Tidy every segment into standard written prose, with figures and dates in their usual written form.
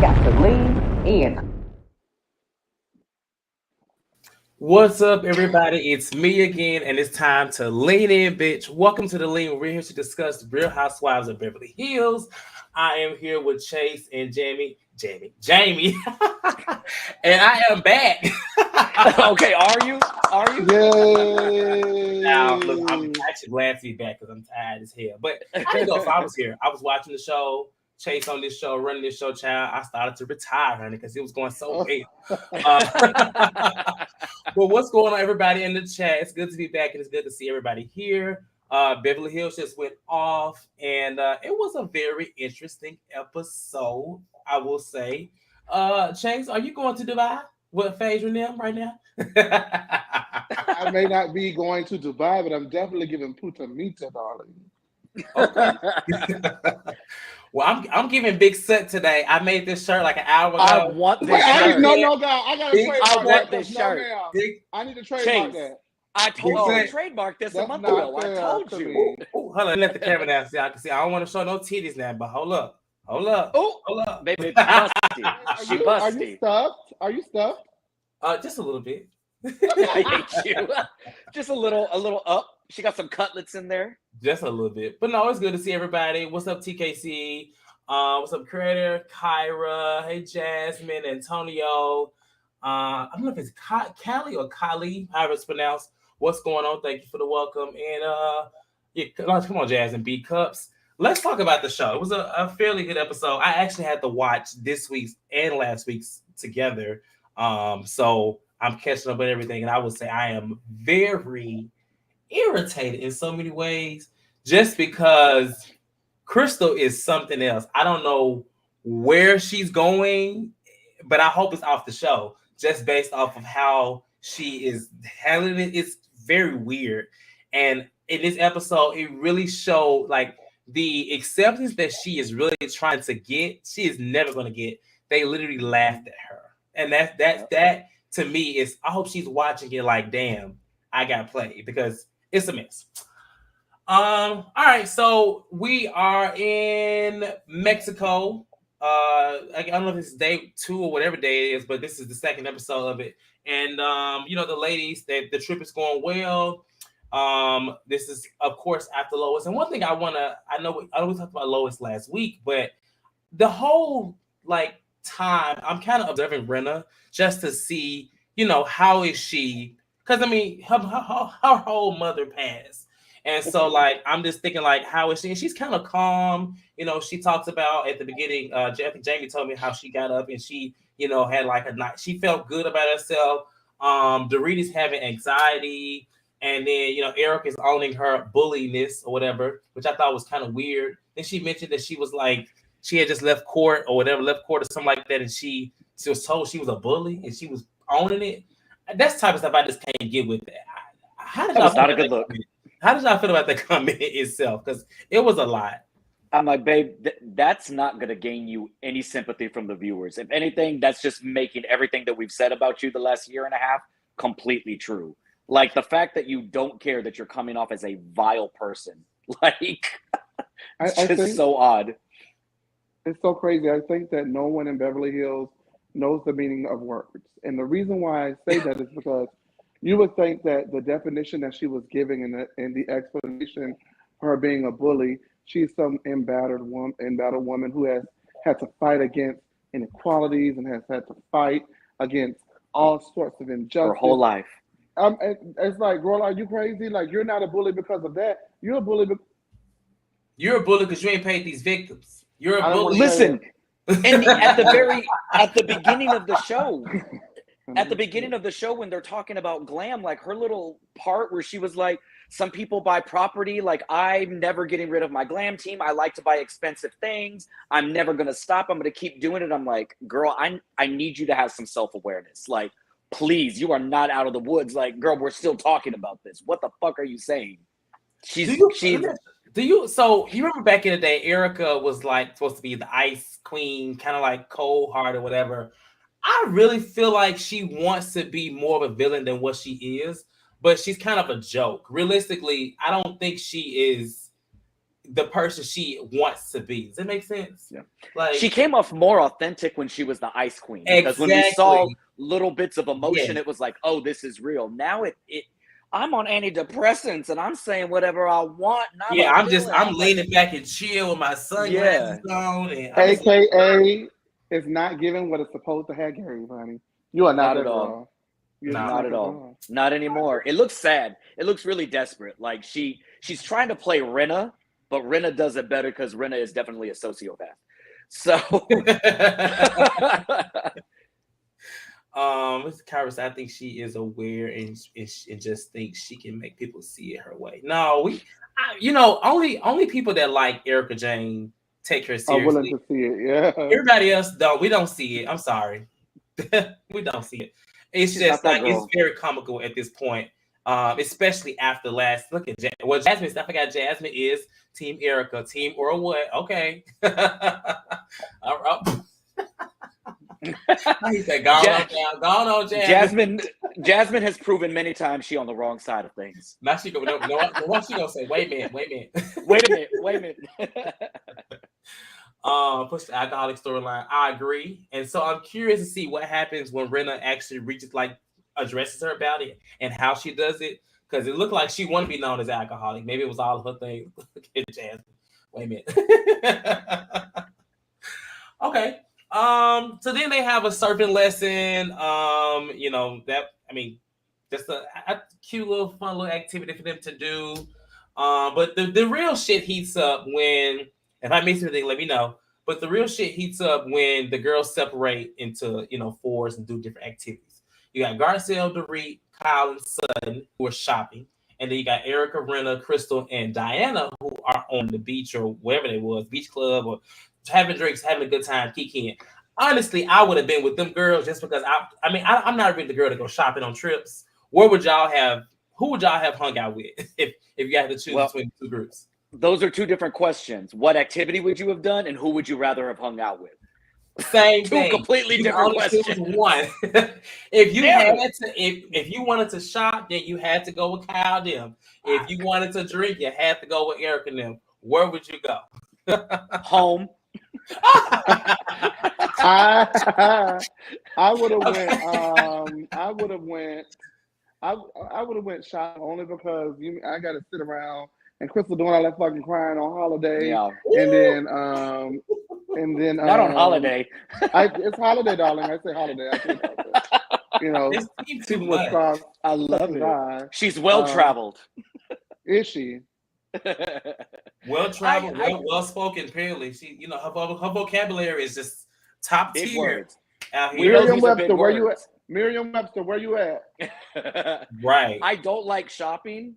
got to lean in. What's up, everybody? It's me again, and it's time to lean in, bitch. Welcome to the Lean. We're here to discuss Real Housewives of Beverly Hills. I am here with Chase and Jamie, and I am back. Okay, are you? Are you? Yay! Now, look, I'm actually glad to be back because I'm tired as hell. But I didn't know if I was here. I was watching the show, Chase on this show, running this show, child. I started to retire, honey, because it was going so well. Well, what's going on, everybody in the chat? It's good to be back, and it's good to see everybody here. Beverly Hills just went off, and it was a very interesting episode, I will say. Chase, are you going to Dubai with Phaedra and them right now? I may not be going to Dubai, but I'm definitely giving Puta Mita, darling. Okay. Well, I'm giving Big Sut today. I made this shirt like an hour ago. I want this Wait, shirt. no, God, I got to trademark I want that. this No, shirt. ma'am. I need to trademark that. I told you Big to trademark this a That's month not ago. I fair told to you. me. Ooh, hold on, let the camera down so y'all can see. I don't want to show no titties now, but hold up. Oh, Hold up. baby, busty. She Are you busty. stuffed? Are you stuffed? Just a little bit. I hate you. Just a little up. She got some cutlets in there. Just a little bit. But no, it's good to see everybody. What's up, TKC? What's up, Creator? Kyra. Hey, Jasmine. Antonio. I don't know if it's Callie or Kali, however it's pronounced. What's going on? Thank you for the welcome. And yeah, come on, Jasmine. B Cups. Let's talk about the show. It was a fairly good episode. I actually had to watch this week's and last week's together. So I'm catching up with everything. And I would say I am very irritated in so many ways just because Crystal is something else. I don't know where she's going, but I hope it's off the show just based off of how she is handling it. It's very weird. And in this episode, it really showed like the acceptance that she is really trying to get, she is never going to get. They literally laughed at her. And that to me is, I hope she's watching it like, damn, I got played because it's a mess. All right, so we are in Mexico. I don't know if it's day 2 or whatever day it is, but this is the second episode of it. And the ladies, the trip is going well. This is of course after Lois. And one thing I know we talked about Lois last week, but the whole time I'm kind of observing Brenna just to see, how is she? Because I mean, her whole mother passed. And so, I'm just thinking, how is she? And she's kind of calm. She talks about at the beginning, I think Jamie told me how she got up and she, had a night. She felt good about herself. Dorita's having anxiety. And then, Erika is owning her bulliness or whatever, which I thought was kind of weird. Then she mentioned that she was she had just left court or something like that. And she was told she was a bully and she was owning it. That's the type of stuff I just can't get with that. That was not a good look. How did y'all feel about the comment itself? Because it was a lot. I'm like, babe, that's not going to gain you any sympathy from the viewers. If anything, that's just making everything that we've said about you the last year and a half completely true. Like the fact that you don't care that you're coming off as a vile person. It's just so odd. It's so crazy. I think that no one in Beverly Hills knows the meaning of words. And the reason why I say that is because you would think that the definition that she was giving in the explanation, her being a bully, she's some embattled woman who has had to fight against inequalities and has had to fight against all sorts of injustice. Her whole life. It's like, girl, are you crazy? Like, you're not a bully because of that. You're a bully. You're a bully because you ain't paid these victims. You're a bully. Listen, and at the beginning of the show. At the beginning of the show, when they're talking about glam, her little part where she was like, some people buy property. I'm never getting rid of my glam team. I like to buy expensive things. I'm never going to stop. I'm going to keep doing it. I'm like, girl, I need you to have some self-awareness. Please, you are not out of the woods. Girl, we're still talking about this. What the fuck are you saying? So you remember back in the day, Erika was supposed to be the ice queen, kind of cold heart or whatever. I really feel like she wants to be more of a villain than what she is, but she's kind of a joke. Realistically, I don't think she is the person she wants to be. Does that make sense? Yeah. Like she came off more authentic when she was the Ice Queen. Because when we saw little bits of emotion, it was like, oh, this is real. Now it I'm on antidepressants and I'm saying whatever I want. I'm leaning back and chill with my sunglasses on. And AKA is not giving what it's supposed to have, Gary, honey. You are not that girl. Not at all. Not anymore. It looks sad. It looks really desperate. Like she's trying to play Rinna, but Rinna does it better because Rinna is definitely a sociopath. So Kyra, I think she is aware and just thinks she can make people see it her way. No, only people that like Erika Jayne take her seriously. I'm willing to see it, yeah. Everybody else don't. We don't see it. I'm sorry. We don't see it. It's just like it's very comical at this point. Especially after last look at Jasmine. I forgot Jasmine is Team Erika, Team or what? Okay. He said, "Gone on, Jasmine." Jasmine has proven many times she on the wrong side of things. Now she go. What she gonna say? Wait a minute. Wait a minute. Push the alcoholic storyline. I agree, and so I'm curious to see what happens when Rinna actually addresses her about it and how she does it, because it looked like she wanted to be known as alcoholic. Maybe it was all of her thing. Jasmine. Wait a minute. Okay. So then they have a surfing lesson. Just a cute little fun little activity for them to do. But the real shit heats up when, if I miss anything, let me know. But the real shit heats up when the girls separate into fours and do different activities. You got Garcelle, Dorit, Kyle, and Sutton who are shopping, and then you got Erika, Rinna, Crystal, and Diana who are on the beach or wherever they was, beach club or having drinks, having a good time, kikiing. Honestly, I would have been with them girls just because I'm not really the girl to go shopping on trips. Who would y'all have hung out with if you had to choose between the two groups? Those are two different questions. What activity would you have done, and who would you rather have hung out with? Same thing. Two completely different questions. One. If you wanted to shop, then you had to go with Kyle them. If you wanted to drink, you had to go with Erika and them. Where would you go? Home. I would have went shopping only because I got to sit around and Crystal doing all that fucking crying on holiday, and then not on holiday. It's holiday, darling. I say holiday. I can't help it. People with scars. I love it. She's well traveled. Is she? Well traveled, well spoken. Apparently, she, her vocabulary is just top big tier. Words. Out here. Merriam-Webster, where you at? Merriam-Webster, where you at? Right. I don't like shopping,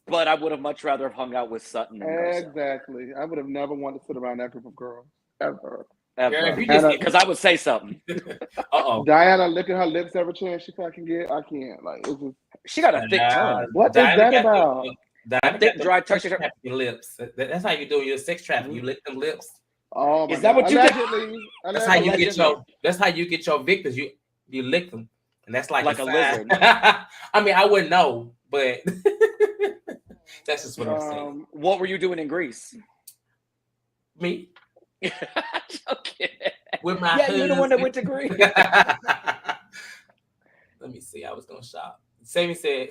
but I would have much rather have hung out with Sutton. Exactly. I would have never wanted to sit around that group of girls ever. Because I would say something. Diana licking her lips every chance she fucking get. I can't. Like, it's just. She got a thick tongue. What is that about? Thick, dry texture. Your lips. That's how you do your sex trafficking. You lick them lips. Oh, is that what you did? That's how you get your victims. You lick them, and that's like a lizard. I mean, I wouldn't know, but that's just what I'm saying. What were you doing in Greece? Me. Okay. With my husband. You're the one that went to Greece. Let me see. I was gonna shop. Sammy said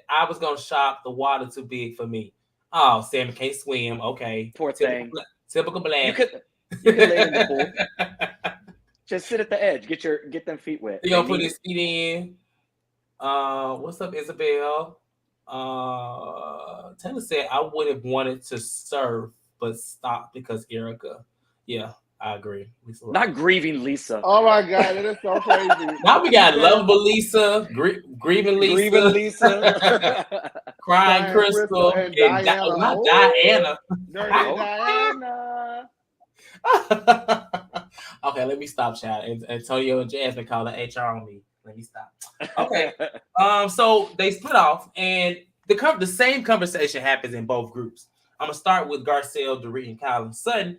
I was gonna shop. The water too big for me. Oh, Sammy can't swim. Okay, poor thing. Typical black. You could lay in the pool. Just sit at the edge. Get them feet wet. You gonna put his feet in. What's up, Isabel? Taylor said I would have wanted to serve, but stopped because Erika. Yeah, I agree. Not grieving Lisa. Oh my God, it is so crazy. Now we got lovable Lisa, grieving Lisa, crying Crystal, and Diana. Not Diana. Diana. Okay, let me stop, child. Antonio and Jasmine calling HR on me. Let me stop. Okay. So they split off, and the same conversation happens in both groups. I'm gonna start with Garcelle, Dorit, and Kyle and Sutton,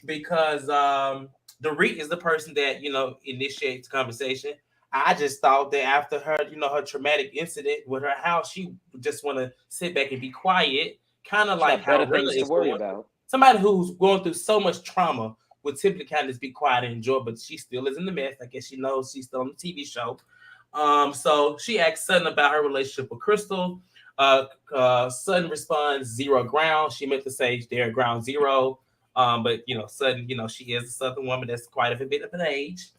because Dorit is the person that initiates the conversation. I just thought that after her, her traumatic incident with her house, she just want to sit back and be quiet, kind of She's like got how better Rilla things to is worry going. about. Somebody who's going through so much trauma would typically kind of just be quiet and enjoy, but she still is in the mess. I guess she knows she's still on the TV show. So she asks Sutton about her relationship with Crystal. Sutton responds, zero ground. She meant to say they're ground zero. But Sutton, she is a Southern woman that's quite a bit of an age.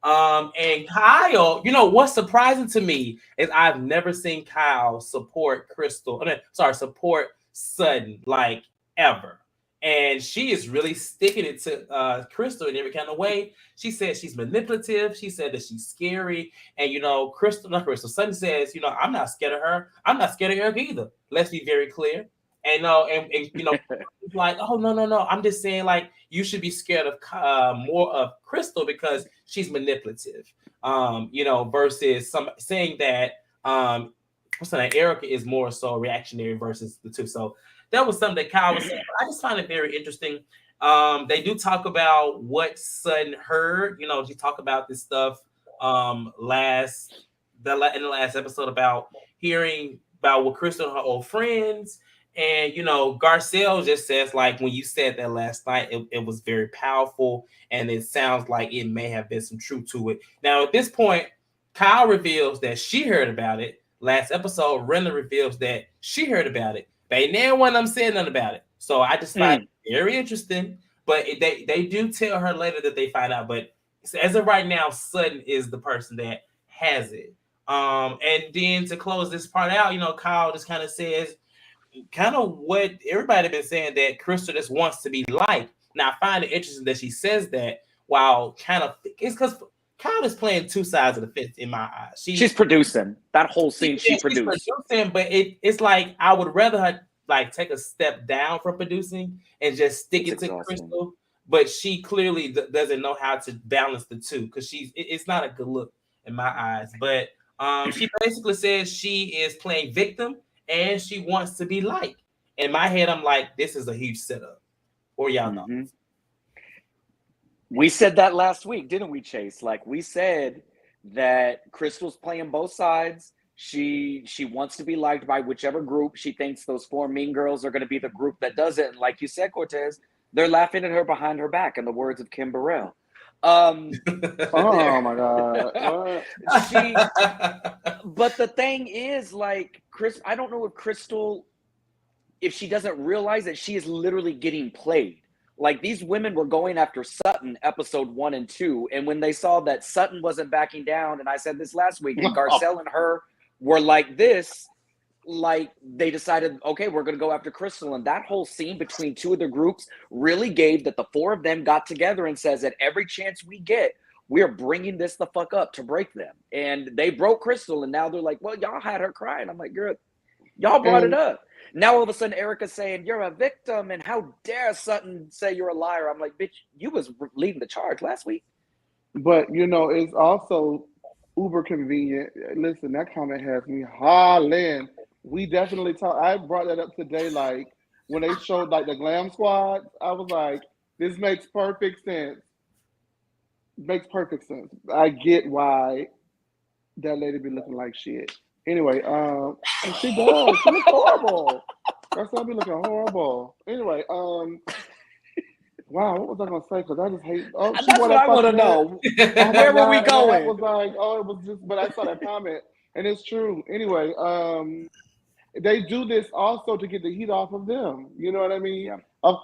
And Kyle, what's surprising to me is I've never seen Kyle support support Sutton like ever. And she is really sticking it to Crystal in every kind of way. She said she's manipulative. She said that she's scary. And Sutton says, I'm not scared of her. I'm not scared of Erika either. Let's be very clear. And like, oh no. I'm just saying, like, you should be scared of more of Crystal because she's manipulative. Versus some saying that Erika is more so reactionary versus the two. So that was something that Kyle was saying. I just find it very interesting. They do talk about what Sutton heard. She talked about this stuff in the last episode about hearing about what Crystal and her old friends. And Garcelle just says, like, when you said that last night, it was very powerful, and it sounds like it may have been some truth to it. Now, at this point, Kyle reveals that she heard about it. Last episode, Rilla reveals that she heard about it. But ain't no one of them said nothing about it. So I just find it very interesting. But they do tell her later that they find out. But as of right now, Sutton is the person that has it. And then to close this part out, Kyle just kind of says, kind of what everybody been saying, that Crystal just wants to be liked. Now I find it interesting that she says that while it's because Kyle is playing two sides of the fence in my eyes. She's producing that whole scene. She's producing, but it's like I would rather her like take a step down from producing and just stick it to Crystal. But she clearly doesn't know how to balance the two because it's not a good look in my eyes. But she basically says she is playing victim and she wants to be liked. In my head, I'm like, this is a huge setup. Or y'all know. We said that last week, didn't we, Chase? Like, we said that Crystal's playing both sides. She wants to be liked by whichever group. She thinks those 4 mean girls are going to be the group that does it. And like you said, Cortez, they're laughing at her behind her back, in the words of Kim Burrell. Oh my God. But the thing is, like, I don't know if Crystal, if she doesn't realize that she is literally getting played. Like, these women were going after Sutton episode 1 and 2. And when they saw that Sutton wasn't backing down, and I said this last week, and Garcelle and her were like this, like, they decided, okay, we're going to go after Crystal. And that whole scene between two of the groups really gave that the 4 of them got together and says that every chance we get, we're bringing this the fuck up to break them. And they broke Crystal, and now they're like, well, y'all had her crying. I'm like, girl, y'all brought it up. Now all of a sudden Erika's saying you're a victim, and how dare Sutton say you're a liar. I'm like, bitch, you was leading the charge last week. But it's also uber convenient. Listen, that comment has me hollering. We definitely talk. I brought that up today. Like, when they showed like the glam squad, I was like, this makes perfect sense. Makes perfect sense. I get why that lady be looking like shit. Anyway, she does. She looks horrible. Garcelle be looking horrible. Anyway, wow, what was I gonna say? Because I just hate. Oh, that's what I want to know. Where were we going? I was like, it was just. But I saw that comment, and it's true. Anyway, they do this also to get the heat off of them. You know what I mean? Yeah.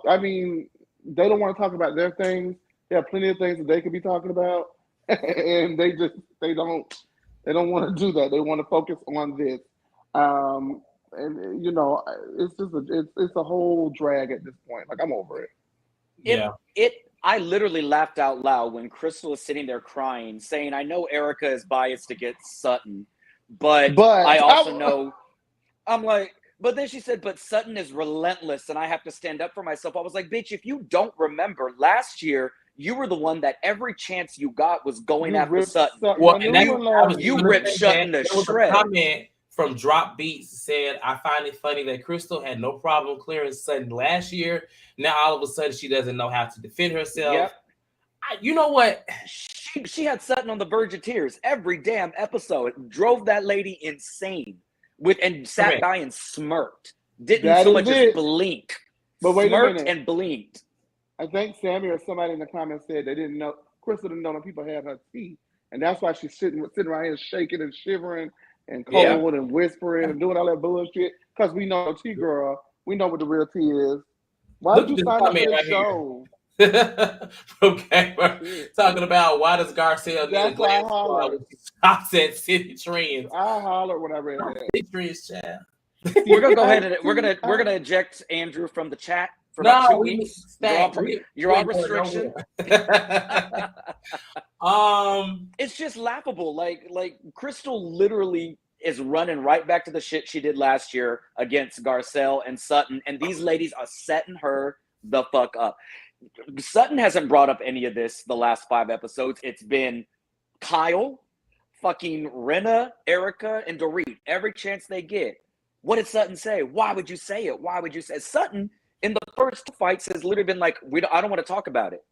I mean, they don't want to talk about their things. They have plenty of things that they could be talking about, and they don't want to do that. They want to focus on this. And it's just it's a whole drag at this point. Like, I'm over it. I literally laughed out loud when Crystal is sitting there crying, saying, I know Erika is biased against Sutton, but I also know, I'm like, but then she said, but Sutton is relentless and I have to stand up for myself. I was like, bitch, if you don't remember, last year, you were the one that every chance you got was going after Sutton. Well, and you ripped Sutton to shred. Comment from Drop Beats said, I find it funny that Crystal had no problem clearing Sutton last year. Now all of a sudden she doesn't know how to defend herself. Yep. You know what? She had Sutton on the verge of tears every damn episode. Drove that lady insane and sat by and smirked. Didn't That so is much it. as blink. But wait a Smirked minute. and blinked. I think Sammy or somebody in the comments said they didn't know. Crystal didn't know that people had her tea, and that's why she's sitting around here shaking and shivering and cold and whispering and doing all that bullshit. Because we know tea girl. We know what the real tea is. Why Look did at you this sign up for comment this right show? Okay, Shit. talking about why does Garcelle need a That's why I glass of water hollered. when she stops at City Trends? I hollered when I read that. City Trends, child. We're gonna go ahead and we're gonna eject Andrew from the chat for about 2 weeks. You're on restriction. It's just laughable. Like Crystal literally is running right back to the shit she did last year against Garcelle and Sutton, and these ladies are setting her the fuck up. Sutton hasn't brought up any of this the last 5 episodes. It's been Kyle, fucking Rinna, Erika, and Dorit. Every chance they get. What did Sutton say? Why would you say it? Why would you say it? Sutton in the first fights has literally been like, I don't want to talk about it.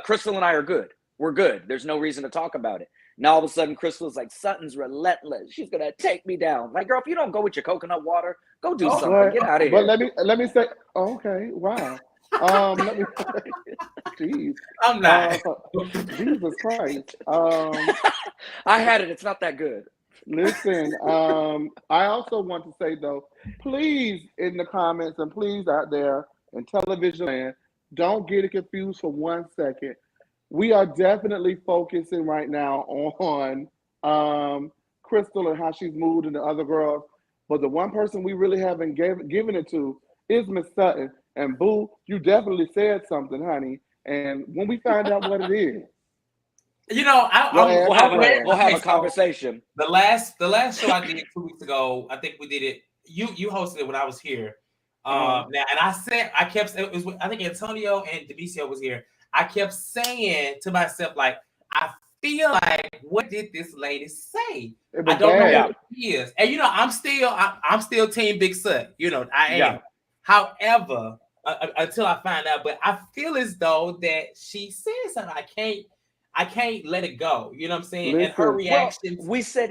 Crystal and I are good. We're good. There's no reason to talk about it. Now all of a sudden, Crystal's like, Sutton's relentless. She's gonna take me down. Like, girl, if you don't go with your coconut water, go do something. Get out of here. But let me say, okay, wow. Let me say, jeez. I'm not. Jesus Christ. I had it. It's not that good. Listen, I also want to say though, please in the comments and please out there in television land, don't get it confused for 1 second. We are definitely focusing right now on Crystal and how she's moved and the other girls. But the one person we really haven't given it to is Miss Sutton. And boo, you definitely said something, honey. And when we find out what it is, you know, we'll have a conversation. The last show I did 2 weeks ago, I think we did it. You hosted it when I was here. Now, and I kept. It was, I think Antonio and Demeanors was here. I kept saying to myself, like, I feel like, what did this lady say? I don't know what it is. And you know, I'm still Team Big Sut. You know, I am. Yeah. However, until I find out, but I feel as though that she said something. I can't let it go. You know what I'm saying? Listen, and her reaction. Well, we said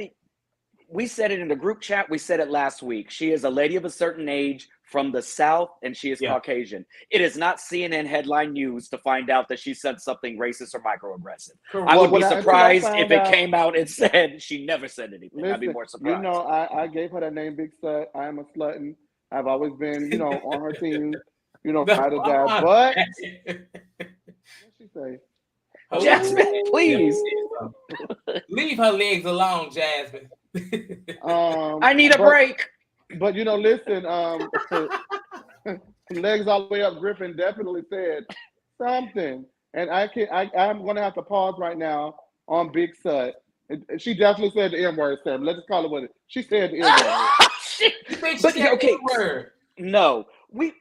it in the group chat. We said it last week. She is a lady of a certain age from the South, and she is Caucasian. It is not CNN headline news to find out that she said something racist or microaggressive. I would be surprised if it came out and said she never said anything. Listen, I'd be more surprised. You know, I gave her that name, Big Sut. I am a slutton. I've always been, you know, on her team. You know, ride or die. But what'd she say? Jasmine, please leave her legs alone, Jasmine. I need a break. But you know, listen, legs all the way up. Griffin definitely said something, and I'm gonna have to pause right now on Big Sut. She definitely said the N word, Sam. Let's just call it what it. She said the N word. But okay, no, we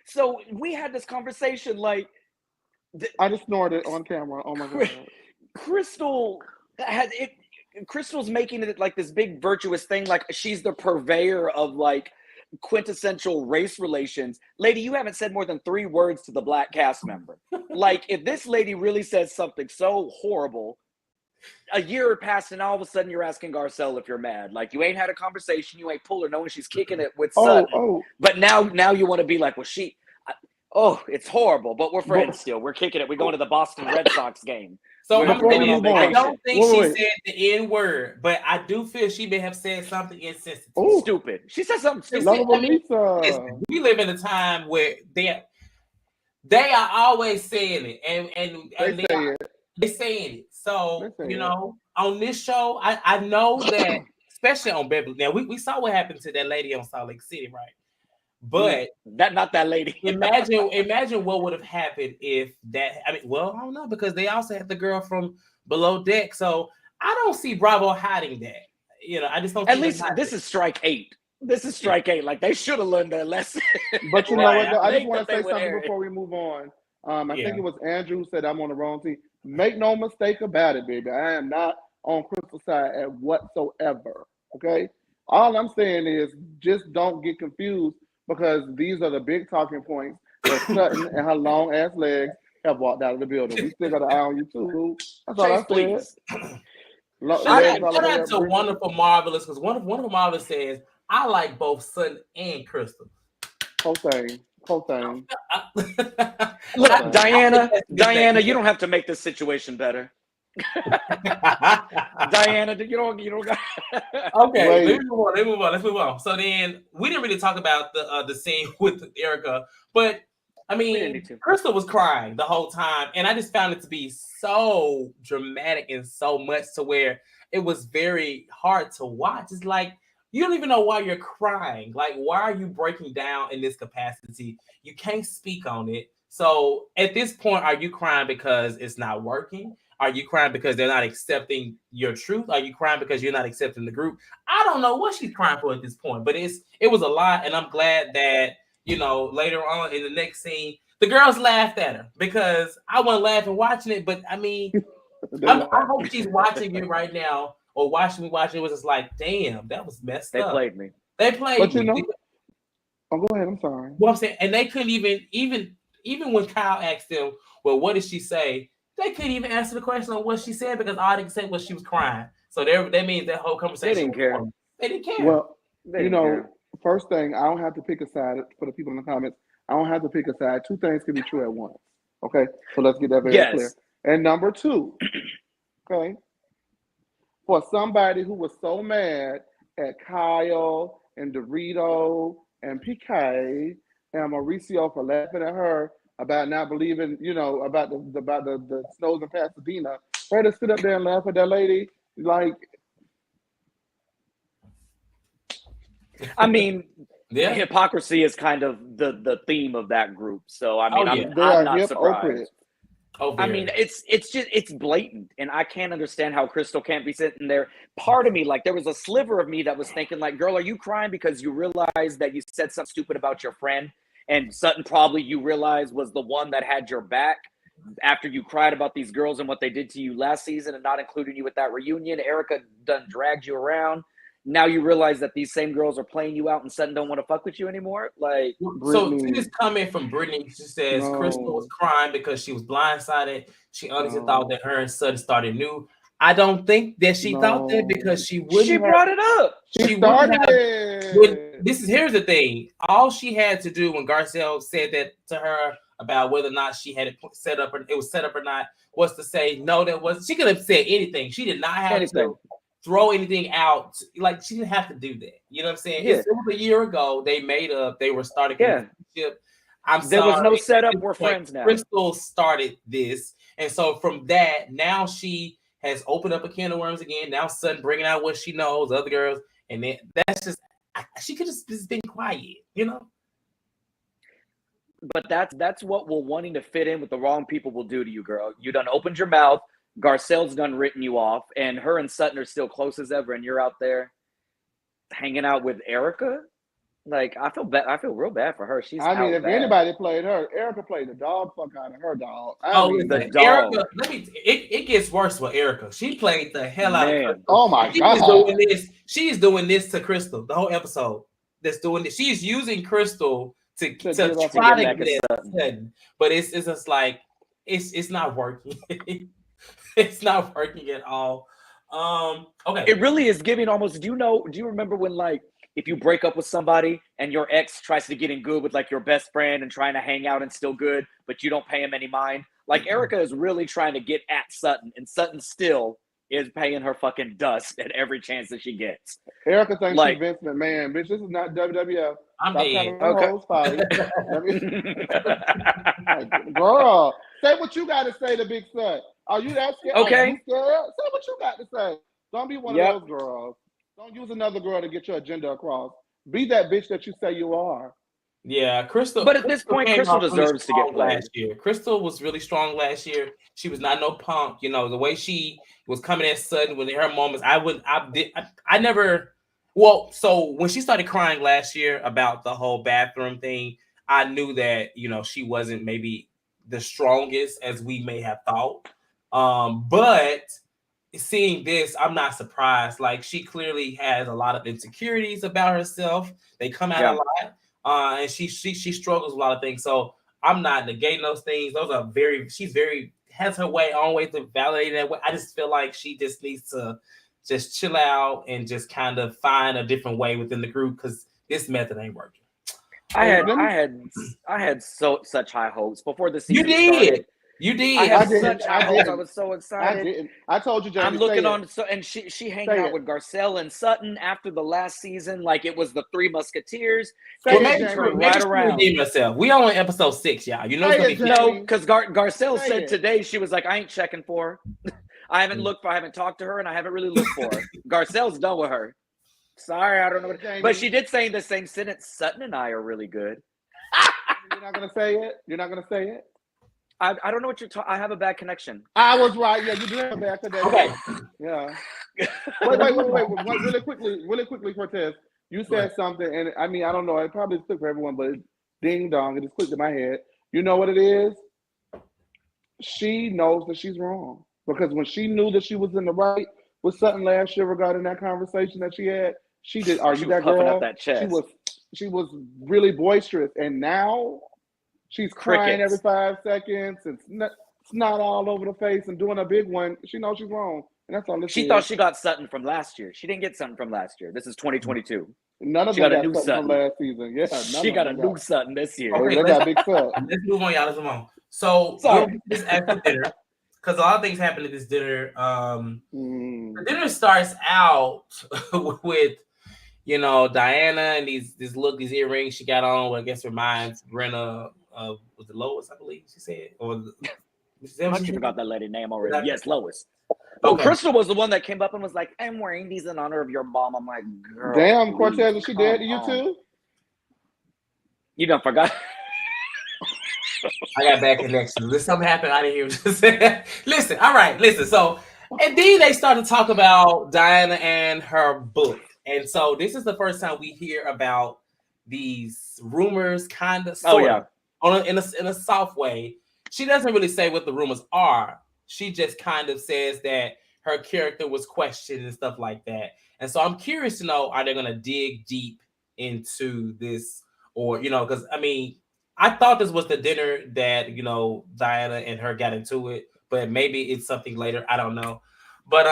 had this conversation like. I just snorted on camera. Oh my god! Crystal's making it like this big virtuous thing, like she's the purveyor of like quintessential race relations. Lady, you haven't said more than 3 words to the black cast member. Like, if this lady really says something so horrible, a year passed and all of a sudden you're asking Garcelle if you're mad. Like, you ain't had a conversation, you ain't pulled her knowing she's kicking it with Sutton. But now you want to be like, well, it's horrible, but we're friends still. We're kicking it. We're going to the Boston Red Sox game. So I don't think she said the N word, but I do feel she may have said something insensitive. Stupid. She said something stupid. Listen, we live in a time where they are always saying it, and they're saying it. So you know, on this show, I know that, especially on Beverly. Now we saw what happened to that lady on Salt Lake City, right? But not that lady. imagine what would have happened if that. I mean, well, I don't know, because they also had the girl from Below Deck, so I don't see Bravo hiding that. You know, I just don't. At least this is strike 8. This is strike 8. Like, they should have learned their lesson. But you know what? I just want to say something before we move on. I think it was Andrew who said I'm on the wrong team. Make no mistake about it, baby. I am not on Crystal's side at whatsoever. Okay. All I'm saying is just don't get confused, because these are the big talking points that Sutton and her long ass legs have walked out of the building. We still got an eye on you too. That's all I said. Shout out to Wonderful Marvelous, because Wonderful Marvelous says, I like both Sutton and Crystal. Whole thing. Look, Diana, Diana, you don't have to make this situation better. Diana, you don't got. Okay, let's move on. So then we didn't really talk about the scene with Erika, but I mean, Crystal was crying the whole time, and I just found it to be so dramatic and so much to where it was very hard to watch. It's like you don't even know why you're crying. Like, why are you breaking down in this capacity? You can't speak on it. So at this point, are you crying because it's not working? Are you crying because they're not accepting your truth? Are you crying because you're not accepting the group? I don't know what she's crying for at this point, but it was a lot, and I'm glad that later on in the next scene, the girls laughed at her because I wasn't laughing watching it, but I mean, I hope she's watching it right now or watching me watch it. Was just like, damn, that was messed up. They played me. Oh, go ahead. I'm sorry. Well, I'm saying, and they couldn't even when Kyle asked them, well, what did she say? They couldn't even answer the question on what she said because all they could say was she was crying. So that means that whole conversation. They didn't care. They didn't care. Well, first thing, I don't have to pick a side for the people in the comments. I don't have to pick a side. Two things can be true at once. Okay, so let's get that very clear. And number two, okay, for somebody who was so mad at Kyle and Dorito and PK and Mauricio for laughing at her about not believing, about the snows in Pasadena, for her to sit up there and laugh at that lady, like. I mean, hypocrisy is kind of the theme of that group. So I mean, I'm not surprised. I mean, it's blatant, and I can't understand how Crystal can't be sitting there. Part of me, like, there was a sliver of me that was thinking, like, girl, are you crying because you realize that you said something stupid about your friend, and Sutton probably you realize was the one that had your back after you cried about these girls and what they did to you last season, and not including you with that reunion. Erika done dragged you around. Now you realize that these same girls are playing you out and Sutton don't want to fuck with you anymore. Like, so this comment from Brittany, she says Crystal was crying because she was blindsided. She honestly thought that her and Sutton started new. I don't think that she thought that because she wouldn't. She brought it up. She started it. Here's the thing. All she had to do when Garcelle said that to her about whether or not she had it set up or it was set up or not was to say no. That was she could have said anything. She did not have to throw anything out. Like, she didn't have to do that. You know what I'm saying? It was a year ago. They made up. They were starting a relationship. There was no setup. We're friends now. Crystal started this, and so from that, now she has opened up a can of worms again. Now Sutton bringing out what she knows, other girls, and then that's just she could just been quiet, But that's what wanting to fit in with the wrong people will do to you, girl. You done opened your mouth. Garcelle's done written you off, and her and Sutton are still close as ever, and you're out there hanging out with Erika. Like, I feel bad. I feel real bad for her. She's. I mean, if anybody played her, Erika played the dog fuck out of her dog. The dog. Erika, it gets worse with Erika. She played the hell out of her. Oh my God. She's doing this to Crystal the whole episode. That's doing this. She's using Crystal to try to get Sutton, but it's just like it's not working. It's not working at all. Okay. It really is giving almost. Do you remember when, like, if you break up with somebody and your ex tries to get in good with, like, your best friend and trying to hang out and still good, but you don't pay him any mind? Like, Erika is really trying to get at Sutton, and Sutton still is paying her fucking dust at every chance that she gets. Erika thinks she's Vince McMahon. Bitch, this is not WWF. Girl, say what you got to say to Big Sut. Are you that scared? Okay. Are you scared? Say what you got to say. Don't be one of those girls. Don't use another girl to get your agenda across. Be that bitch that you say you are. Yeah, Crystal. But at this point, Crystal deserves to get played. Last year, Crystal was really strong last year. She was not no punk. The way she was coming at Sutton with her moments. I never. Well, so when she started crying last year about the whole bathroom thing, I knew that she wasn't maybe the strongest as we may have thought. But seeing this, I'm not surprised. Like, she clearly has a lot of insecurities about herself. They come out a lot, and she struggles with a lot of things. So I'm not negating those things. Those are she's has her own way to validate that way. I just feel like she just needs to just chill out and just kind of find a different way within the group because this method ain't working. I had such high hopes before the You season did. started. You did. I had didn't. such high I hopes. I didn't. was so I excited. didn't. I told you, Jamie. I'm looking say on it. and she hanging Say out it. with Garcelle and Sutton after the last season, like it was the Three Musketeers. Say It it, just Jamie. turned Maybe right she around. redeemed herself. We on episode 6, y'all. You know it's Say gonna be it, No, Jamie. because Garcelle Say said it. today, she was like, I ain't checking for her. I haven't talked to her, and I haven't really looked for her. Garcelle's done with her. Sorry, I don't know. Jamie. But she did say in the same sentence, Sutton and I are really good. You're not gonna say it. You're not gonna say it. I don't know what you're talking. I have a bad connection. I was right. Yeah, you do have a bad connection. Okay. Yeah. Wait. Really quickly, Cortez. You said Right. something, and I mean, I don't know. It probably clicked for everyone, but ding dong, it just clicked in my head. You know what it is? She knows that she's wrong because when she knew that she was in the right with Sutton last year regarding that conversation that she had, she did. Are She you was that puffing girl? out that chest. She was really boisterous, and now she's crying every Crickets. 5 seconds. It's not all over the face and doing a big one. She knows she's wrong, and that's all this She is. thought she got Sutton from last year. She didn't get Sutton from last year. This is 2022. None of She them got a got new something from Sutton. last season. Yeah, none She of got a them new Sutton this year. Okay, They got big Sutton. let's move on, y'all. Let's move on. So Sorry. we'll get this after dinner because a lot of things happen at this dinner. The dinner starts out with Diana and these earrings she got on. What I guess reminds Brenna of was it Lois, I believe she said, or I forgot that lady name already. Yes, Lois. Okay. Oh, Crystal was the one that came up and was like, "I'm wearing these in honor of your mom." I'm like, "Girl, Damn, please, Cortez, is she dead to you come too? You done forgot." I got bad connections. Did something happen? I didn't hear what you said. Listen, all right, listen. So, and then they started to talk about Diana and her book. And so this is the first time we hear about these rumors, kind of, sort of, in a soft way. She doesn't really say what the rumors are. She just kind of says that her character was questioned and stuff like that. And so I'm curious to know, are they going to dig deep into this? Or, because, I mean, I thought this was the dinner that, Diana and her got into it, but maybe it's something later. I don't know. But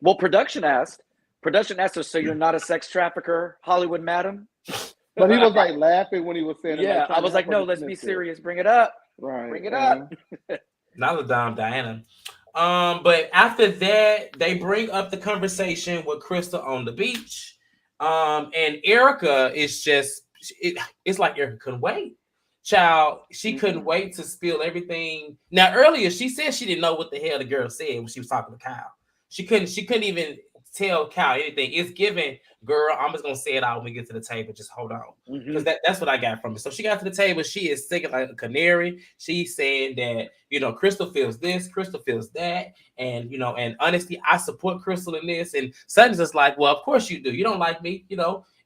well, production asked her, so you're not a sex trafficker, Hollywood madam? But he was like laughing when he was saying it. Yeah, I was like, no, let's be serious. Bring it up. Right. Bring it up. Not the dime, Diana. But after that, they bring up the conversation with Crystal on the beach. And Erika is just, it's like Erika couldn't wait. Child, she couldn't wait to spill everything. Now, earlier, she said she didn't know what the hell the girl said when she was talking to Kyle. She couldn't even tell Kyle anything. It's given, girl, I'm just going to say it out when we get to the table. Just hold on. Because that's what I got from it. So she got to the table. She is singing like a canary. She's saying that, Crystal feels this, Crystal feels that. And, and honestly, I support Crystal in this. And Sutton's just like, well, of course you do. You don't like me,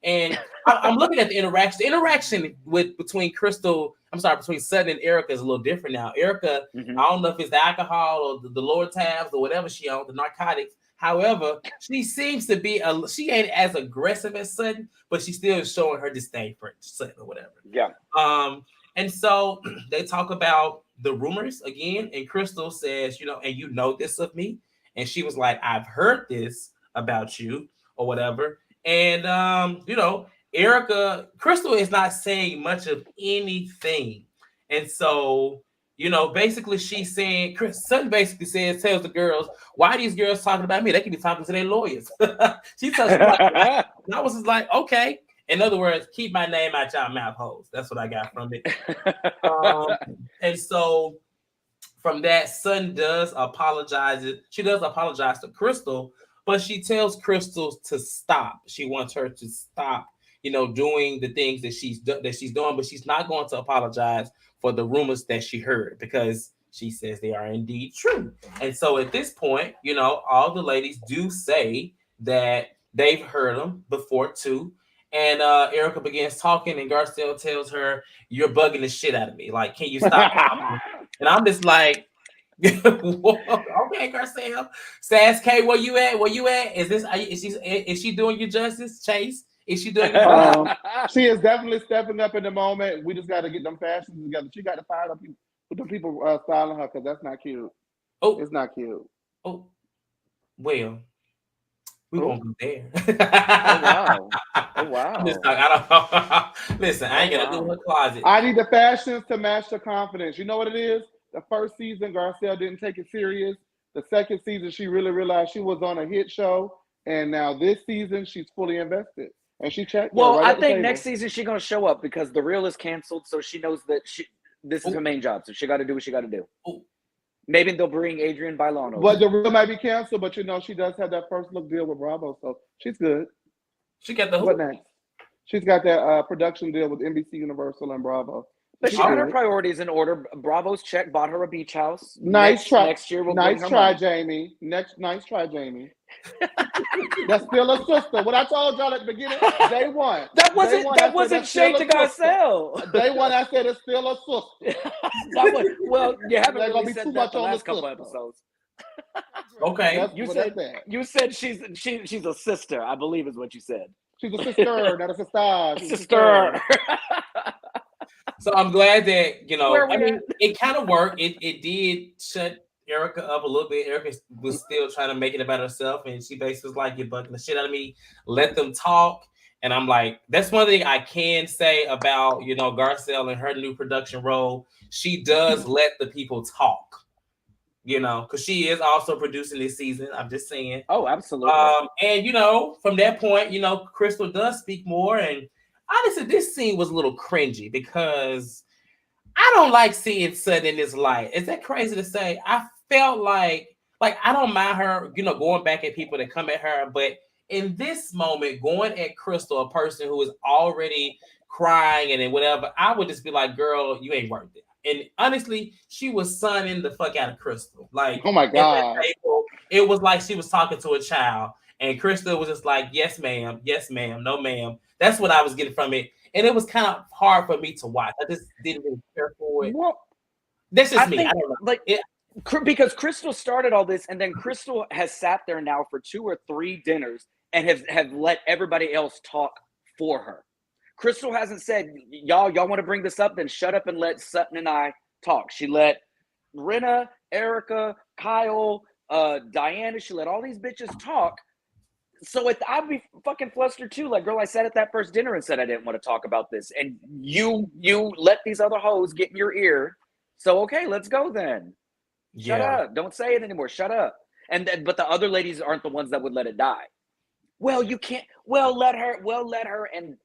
And I'm looking at the interaction. The interaction between Sutton and Erika is a little different now. Erika, I don't know if it's the alcohol or the lower tabs or whatever she owns, the narcotics. However, she seems to be she ain't as aggressive as Sutton, but she still is showing her disdain for Sutton or whatever. Yeah. And so they talk about the rumors again, and Crystal says, and you know this of me, and she was like, I've heard this about you or whatever. And Crystal is not saying much of anything. And so, basically she's saying, Sutton basically tells the girls, why are these girls talking about me? They can be talking to their lawyers. She tells them, I was just like, okay. In other words, keep my name out y'all mouth holes. That's what I got from it. And so from that, Sutton does apologize. She does apologize to Crystal, but she tells Crystal to stop. She wants her to stop, doing the things that she's doing, but she's not going to apologize for the rumors that she heard because she says they are indeed true. And so at this point, all the ladies do say that they've heard them before too. And Erika begins talking, and Garcelle tells her, "You're bugging the shit out of me. Like, can you stop?" And I'm just like, okay, Garcelle. Sass K, where you at? Where you at? Is she doing you justice, Chase? Is she doing she is definitely stepping up in the moment. We just got to get them fashions together. She got to fire up with the people styling her because that's not cute. Oh, it's not cute. Oh, well, We won't go there. Oh wow. Oh wow. I'm just talking, I don't listen, I ain't got nothing in her closet. I need the fashions to match the confidence. You know what it is? The first season, Garcelle didn't take it serious. The second season, she really realized she was on a hit show. And now this season, she's fully invested. And she checked Well, right I at the think table. next season she's gonna show up because the reel is canceled, so she knows that this is her main job. So she got to do what she got to do. Ooh. Maybe they'll bring Adrian Bailano. But the reel might be canceled, but you know, she does have that first look deal with rhobh, so she's good. She got the What next? She's got that production deal with NBC Universal and Bravo. But she got her priorities in order. Bravo's check, bought her a beach house. Nice try. Next year we'll nice bring her try, money. Jamie. Nice try, Jamie. That's still a sister. What I told y'all at the beginning, day one. That wasn't shade to Garcelle. Day one, I said it's still a sister. Well, you haven't There's really gonna be said too that much the on last the couple sister. episodes. Okay. You said she's a sister, I believe is what you said. She's a sister, not a sister. She's Sister. So I'm glad that, you know, Where we I mean, at? it kind of worked. It did shut Erika up a little bit. Erika was still trying to make it about herself, and she basically was like, "You're bugging the shit out of me. Let them talk." And I'm like, that's one thing I can say about, you know, Garcelle and her new production role. She does let the people talk, you know, because she is also producing this season. I'm just saying. Oh, absolutely. And you know, from that point, you know, Crystal does speak more. And honestly, this scene was a little cringy because I don't like seeing Sutton in this light. Is that crazy to say? I felt like I don't mind her, you know, going back at people that come at her, but in this moment, going at Crystal, a person who is already crying and then whatever, I would just be like, girl, you ain't worth it. And honestly, she was sunning the fuck out of Crystal. Like, oh my God. It was like she was talking to a child. And Crystal was just like, yes, ma'am, no, ma'am. That's what I was getting from it. And it was kind of hard for me to watch. I just didn't really care for it. Well, that's just me. I don't know. Like, because Crystal started all this, and then Crystal has sat there now for 2 or 3 dinners and have let everybody else talk for her. Crystal hasn't said, y'all want to bring this up? Then shut up and let Sutton and I talk. She let Rinna, Erika, Kyle, Diana, she let all these bitches talk. So I'd be fucking flustered too. Like, girl, I sat at that first dinner and said I didn't want to talk about this. And you let these other hoes get in your ear. So, okay, let's go then. Shut up. Don't say it anymore. Shut up. But the other ladies aren't the ones that would let it die. Well, you can't. Well, let her. And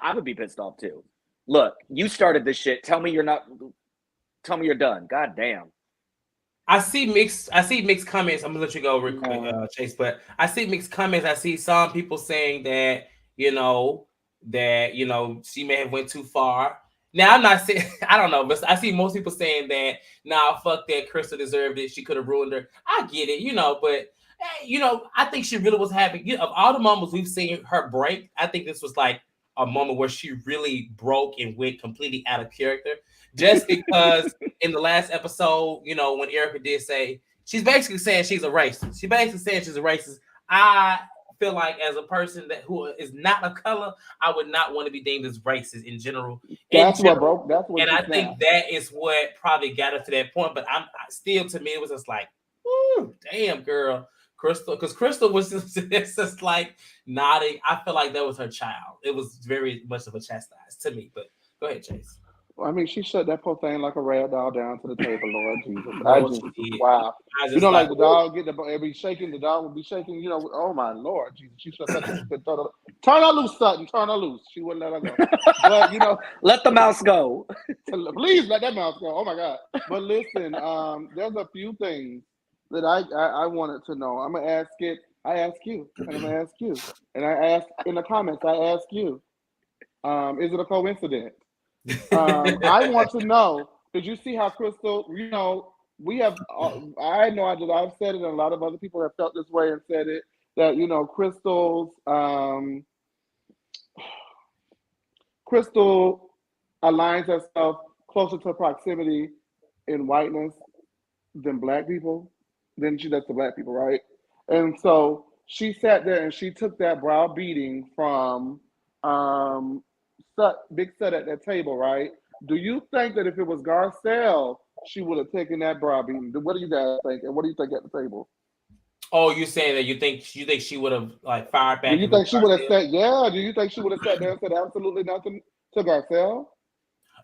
I would be pissed off too. Look, you started this shit. Tell me you're not. Tell me you're done. God damn. I see mixed comments. I'm gonna let you go, Chase. But I see mixed comments. I see some people saying that you know she may have went too far. Now I'm not saying I don't know, but I see most people saying that fuck that, Crystal deserved it. She could have ruined her. I get it, but I think she really was having of all the moments we've seen her break. I think this was like a moment where she really broke and went completely out of character. Just because in the last episode, when Erika did say, she's basically saying she's a racist. She basically saying she's a racist. I feel like as a person who is not a color, I would not want to be deemed as racist in general. That's what broke. That's what. And I think that is what probably got her to that point. But I'm still, to me, it was just like, ooh, damn, girl. Crystal, because Crystal was just like nodding. I feel like that was her child. It was very much of a chastise to me. But go ahead, Chase. I mean, she shut that poor thing like a rag doll down to the table, Lord Jesus. Wow. Like the dog be shaking, the dog would be shaking, oh my Lord Jesus. She shut that turn her loose, Sutton, turn her loose. She wouldn't let her go. But, let the mouse go. Please let that mouse go. Oh my God. But listen, there's a few things that I wanted to know. I'm going to ask it. I ask you, and I'm going to ask you. And I ask in the comments, I ask you, is it a coincidence? I want to know, did you see how Crystal, we have, I've said it, and a lot of other people have felt this way and said it, that, Crystal aligns herself closer to proximity in whiteness than Black people, than she does to Black people, right? And so she sat there and she took that brow beating from, Big Sut at that table, right? Do you think that if it was Garcelle, she would have taken that brow beating? What do you guys think? And what do you think at the table? Oh, you're saying that you think she would have like fired Do back? you think she would have said, yeah? Do you think she would have sat there and said absolutely nothing to Garcelle?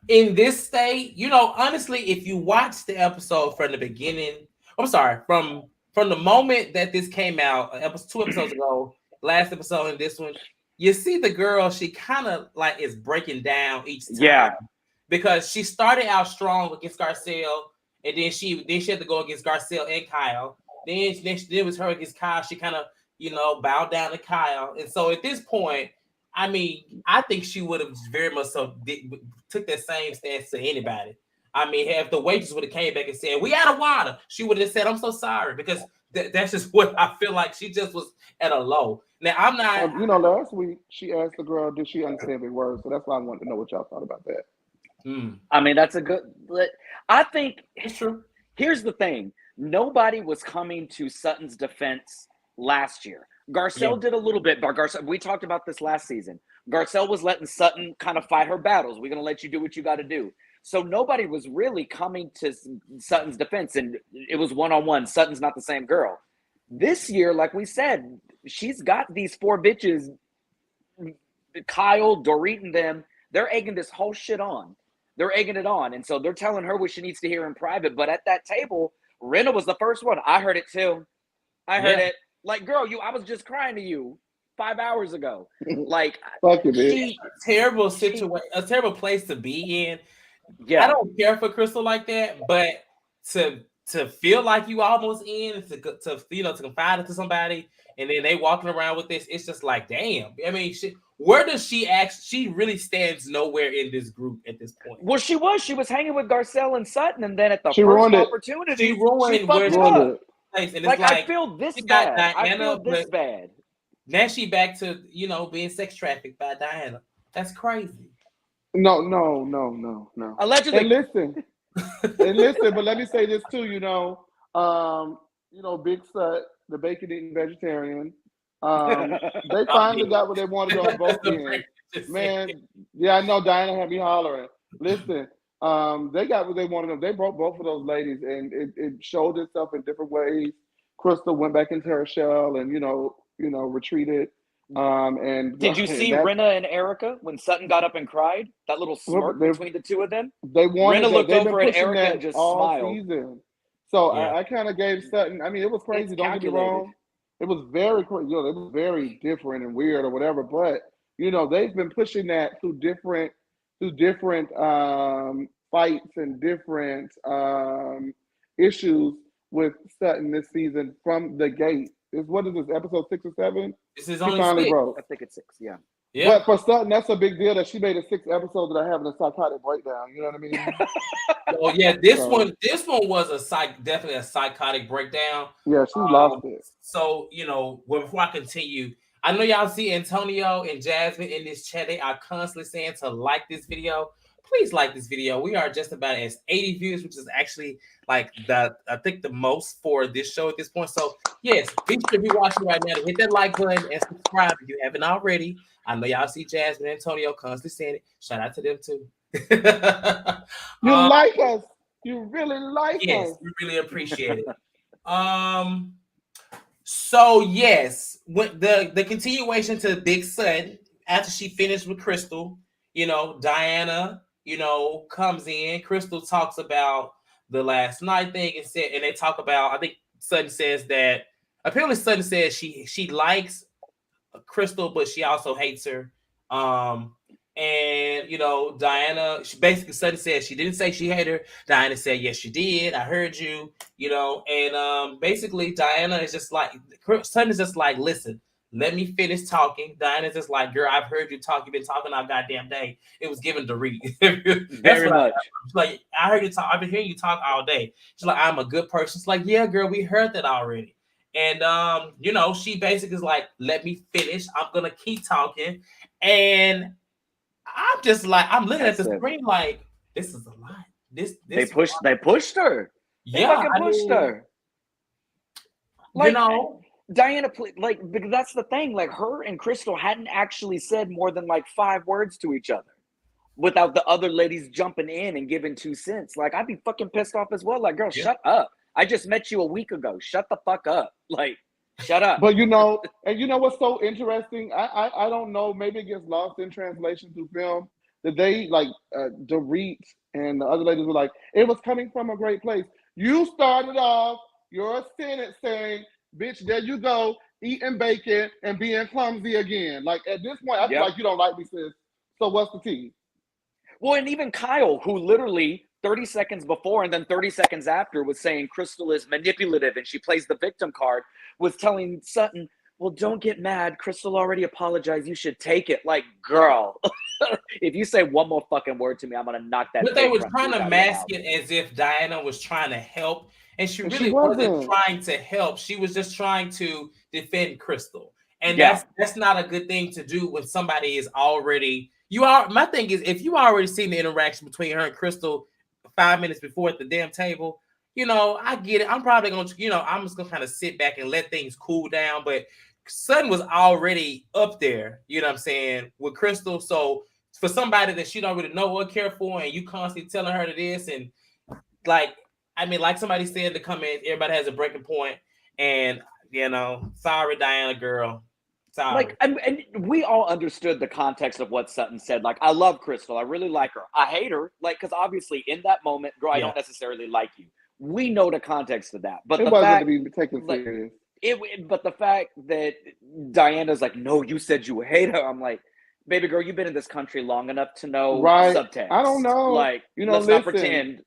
In this state, honestly, if you watch the episode from the beginning, I'm sorry, from the moment that this came out, 2 episodes ago, last episode and this one, you see the girl, she kind of like is breaking down each time. Yeah. Because she started out strong against Garcelle, and then she had to go against Garcelle and Kyle. Then it was her against Kyle. She kind of bowed down to Kyle, and so at this point, I mean, I think she would have very much took that same stance to anybody. I mean, if the waitress would have came back and said, "We out of water," she would have said, "I'm so sorry," because that's just what I feel like. She just was at a low. Now I'm not. Last week she asked the girl, "Did she understand the words?" So that's why I wanted to know what y'all thought about that. I mean, that's a good. I think it's true. Here's the thing: nobody was coming to Sutton's defense last year. Garcelle did a little bit, but Garcelle, we talked about this last season. Garcelle was letting Sutton kind of fight her battles. We're going to let you do what you got to do. So nobody was really coming to Sutton's defense, and it was one-on-one. Sutton's not the same girl. This year, like we said, she's got these 4 bitches, Kyle, Dorit, and them. They're egging this whole shit on. They're egging it on, and so they're telling her what she needs to hear in private. But at that table, Rinna was the first one. I heard it too. I heard it. Like, girl, I was just crying to you 5 hours ago. Like, fuck you, bitch. Terrible situation, a terrible place to be in. Yeah, I don't care for Crystal like that, but to feel like you almost in, to confide into somebody, and then they walking around with this, it's just like, damn. I mean, where does she act? She really stands nowhere in this group at this point. Well, she was hanging with Garcelle and Sutton, and then at the She first ruined it. opportunity, She ruined fucked it. up. And it's Like, I feel this bad. I feel this bad. Now she back to being sex trafficked by Diana. That's crazy. No. Allegedly. And listen, but let me say this too. Big Sut, the bacon eating vegetarian. They finally got what they wanted on both ends. Man, yeah, I know Diana had me hollering. Listen, they got what they wanted. They broke both of those ladies, and it showed itself in different ways. Crystal went back into her shell and retreated. And did you see Rinna and Erika when Sutton got up and cried? That little smirk between the two of them. They wanted Rinna looked over at Erika and just smiled. Season. So I kind of gave Sutton. I mean, it was crazy. Don't get me wrong. It was very crazy. It was very different and weird or whatever. But they've been pushing that through different fights and different issues with Sutton this season from the gate. What is this, episode 6 or 7? This is only 6. I think it's 6, yeah. But for Sutton, that's a big deal that she made a 6th episode that I have in a psychotic breakdown. You know what I mean? Oh yeah, this one was definitely a psychotic breakdown. Yeah, she lost it. So before I continue, I know y'all see Antonio and Jasmine in this chat. They are constantly saying to like this video. Please like this video. We are just about at 80 views, which is actually like I think the most for this show at this point. So yes, be sure to be watching right now to hit that like button and subscribe if you haven't already. I know y'all see Jasmine and Antonio constantly saying it. Shout out to them too. You like us. You really like us. Yes, we really appreciate it. So yes, when the continuation to Big Sutton after she finished with Crystal, Diana, comes in. Crystal talks about the last night thing and they talk about, I think Sutton says that apparently Sutton says she likes Crystal, but she also hates her. And Diana, Sutton said she didn't say she hated her. Diana said, yes, she did. I heard you, and basically Diana is just like, Sutton is just like, listen, let me finish talking. Diana's just like, girl, I've heard you talk. You've been talking all goddamn day. It was given to read. Very much. Like, I heard you talk. I've been hearing you talk all day. She's like, I'm a good person. She's like, yeah, girl, we heard that already. And she basically is like, let me finish. I'm gonna keep talking. And I'm just like, I'm looking at the screen like, this is a lot. They pushed her. Yeah, they pushed her. Like, Diana, like, because that's the thing. Like, her and Crystal hadn't actually said more than like 5 words to each other without the other ladies jumping in and giving 2 cents. Like, I'd be fucking pissed off as well. Like, girl, shut up. I just met you a week ago. Shut the fuck up. Like, Shut up. But and you know what's so interesting? I don't know. Maybe it gets lost in translation through film. That they like Dorit and the other ladies were like, it was coming from a great place. You started off your sentence saying, "Bitch, there you go, eating bacon and being clumsy again." Like at this point, I feel like you don't like me, sis. So what's the tea? Well, and even Kyle, who literally 30 seconds before and then 30 seconds after was saying Crystal is manipulative and she plays the victim card, was telling Sutton, well, don't get mad. Crystal already apologized. You should take it. Like, girl, if you say one more fucking word to me, I'm going to knock that. But they were trying to mask it as if Diana was trying to help. And she really wasn't trying to help. She was just trying to defend Crystal. And that's not a good thing to do when somebody is already... My thing is, if you already seen the interaction between her and Crystal 5 minutes before at the damn table, I get it. I'm probably going to, I'm just going to kind of sit back and let things cool down. But Sutton was already up there, you know what I'm saying, with Crystal. So for somebody that she don't really know or care for, and you constantly telling her to this, and like somebody said in the comments, everybody has a breaking point, and sorry, Diana girl. Sorry. Like, and we all understood the context of what Sutton said. Like, I love Crystal. I really like her. I hate her. Like, because obviously in that moment, girl, I don't necessarily like you. We know the context of that. But it wasn't to be taken serious. But the fact that Diana's like, no, you said you hate her. I'm like, baby girl, you've been in this country long enough to know subtext. I don't know. Like, let's not pretend.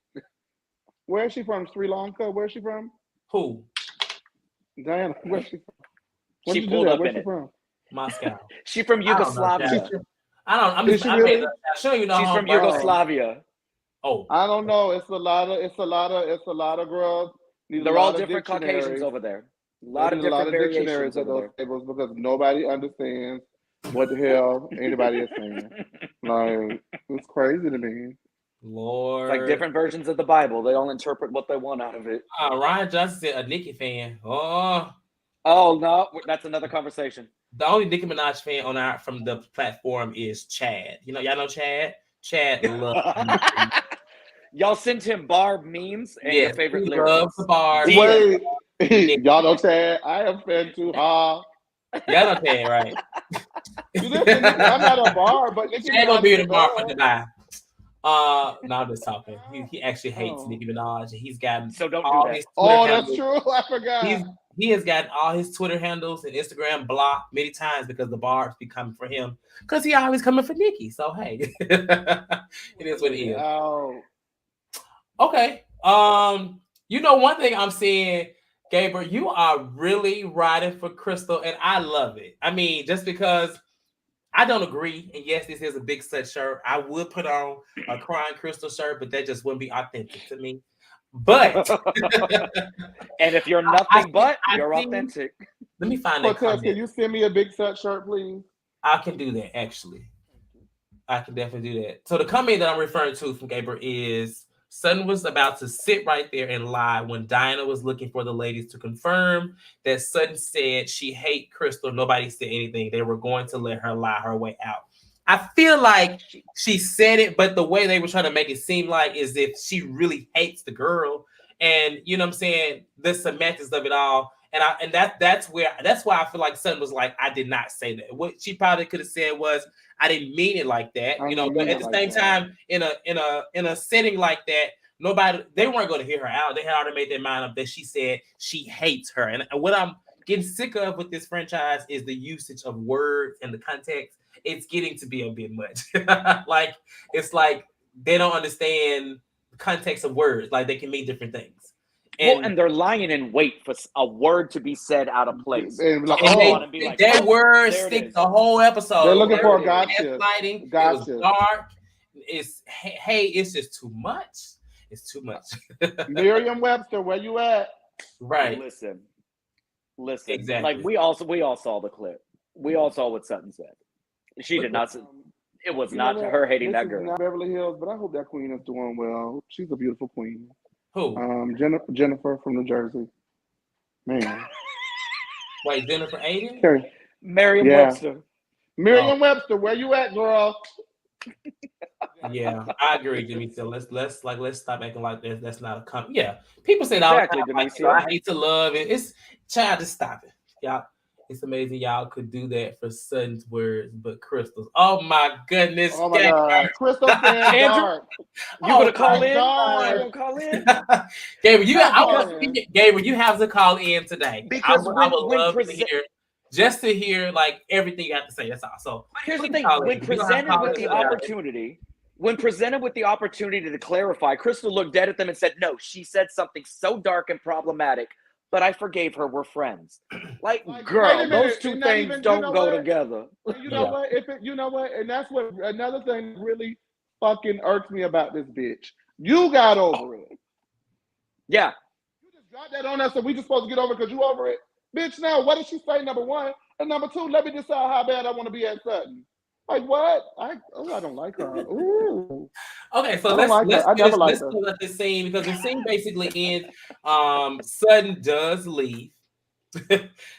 Where is she from? Sri Lanka? Where is she from? Who? Diana. Where's she from? She pulled up in it. From? Moscow. She's from Yugoslavia. I'm sure you know. She's from Yugoslavia. Oh, I don't know. It's a lot of girls. They're all different Caucasians over there. A lot of different variations at those tables because nobody understands what the hell anybody is saying. Like, it's crazy to me. Lord, it's like different versions of the Bible. They all interpret what they want out of it. Ryan Johnson said a Nicki fan. Oh no, that's another conversation. The only Nicki Minaj fan from the platform is Chad. Y'all know Chad. Chad loves. Y'all sent him Barb memes and your favorite he lyrics. Loves the Barb. Wait, y'all know Chad. I am fan too hard. Y'all know Chad, right? I'm not a Barb, but Nicki Chad gonna be in the bar for Dubai. No, I'm just talking. He actually hates Nicki Minaj. He's gotten so don't do that. That's true. I forgot. He has gotten all his Twitter handles and Instagram blocked many times because the barbs be coming for him because he always coming for Nicki. So hey, it is what it is. Oh. Okay. One thing I'm seeing, Gabriel, you are really riding for Crystal, and I love it. I mean, just because I don't agree, and yes, this is a big set shirt. I would put on a crying Crystal shirt, but that just wouldn't be authentic to me. But and if you're nothing you're authentic. Let me find that. Can you send me a big set shirt, please? I can do that, actually. I can definitely do that. So the comment that I'm referring to from Gabriel is Sutton was about to sit right there and lie when Diana was looking for the ladies to confirm that Sutton said she hate Crystal. Nobody said anything. They were going to let her lie her way out. I feel like she said it, but the way they were trying to make it seem like is if she really hates the girl. And you know what I'm saying? The semantics of it all. And that's why I feel like Sutton was like, I did not say that. What she probably could have said was, I didn't mean it like that. But at the same time, in a setting like that, they weren't going to hear her out. They had already made their mind up that she said she hates her. And what I'm getting sick of with this franchise is the usage of words and the context. It's getting to be a bit much. It's like they don't understand the context of words. Like they can mean different things. And they're lying in wait for a word to be said out of place. That word sticks the whole episode. They're looking for a gotcha. It was dark. It's just too much. It's too much. Merriam-Webster, where you at? Right. Listen. Exactly. Like we all saw the clip. We all saw what Sutton said. She did not. It was not her hating that girl. Not Beverly Hills, but I hope that queen is doing well. She's a beautiful queen. Who? Jennifer from New Jersey. Man. Wait, Jennifer Aiden? Merriam-Webster. Merriam-Webster, where you at, girl? Yeah, I agree, Jimmy. So let's stop acting like that's not a comment. Yeah, people say that all the time. I hate to love it. It's child. Just stop it. Y'all, it's amazing y'all could do that for Sutton's words, but Crystal's. Oh my goodness. Oh my God. Crystal said Andrew, dark. You gonna call in? God. You gonna call in? Gabriel, you have to call in today. Because I would love to hear, just to hear like everything you have to say. That's all. So but here's the thing: when presented with the opportunity to clarify, Crystal looked dead at them and said, "No, she said something so dark and problematic, but I forgave her. We're friends." Like girl, those two things don't go together. You know what? You know what? And that's what another thing really fucking irks me about this bitch. You got over it. Yeah. You just got that on us, so we just supposed to get over it because you over it. Bitch, now what did she say? Number one. And number two, let me decide how bad I want to be at Sutton. Like what? I don't like her. Ooh. Okay, so let's let this scene, because the scene basically ends. Sutton does leave.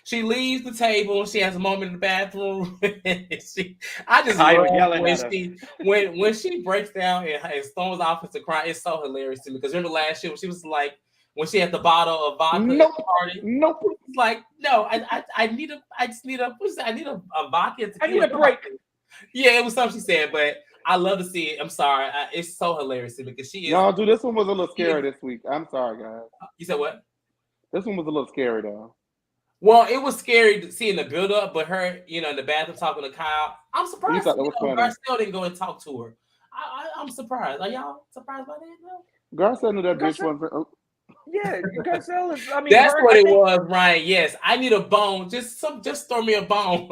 She leaves the table and she has a moment in the bathroom. I just love when she breaks down and storms off into crying. It's so hilarious to me, because remember last year when she was like, when she had the bottle of vodka at the party. Nope. It's like, no, I need a vodka. I need a break. Yeah, it was something she said, but I love to see it. I'm sorry. It's so hilarious to me because she is. No, dude, this one was a little scary this week. I'm sorry, guys. You said what? This one was a little scary though. Well, it was scary seeing the build up, but her, in the bathroom talking to Kyle. I'm surprised. Garcelle didn't go and talk to her. I'm surprised. Are y'all surprised by that? No? Garcelle knew that bitch wasn't. Yeah, Garcelle is. I mean, that's what it was, Ryan. Yes, I need a bone. Just throw me a bone.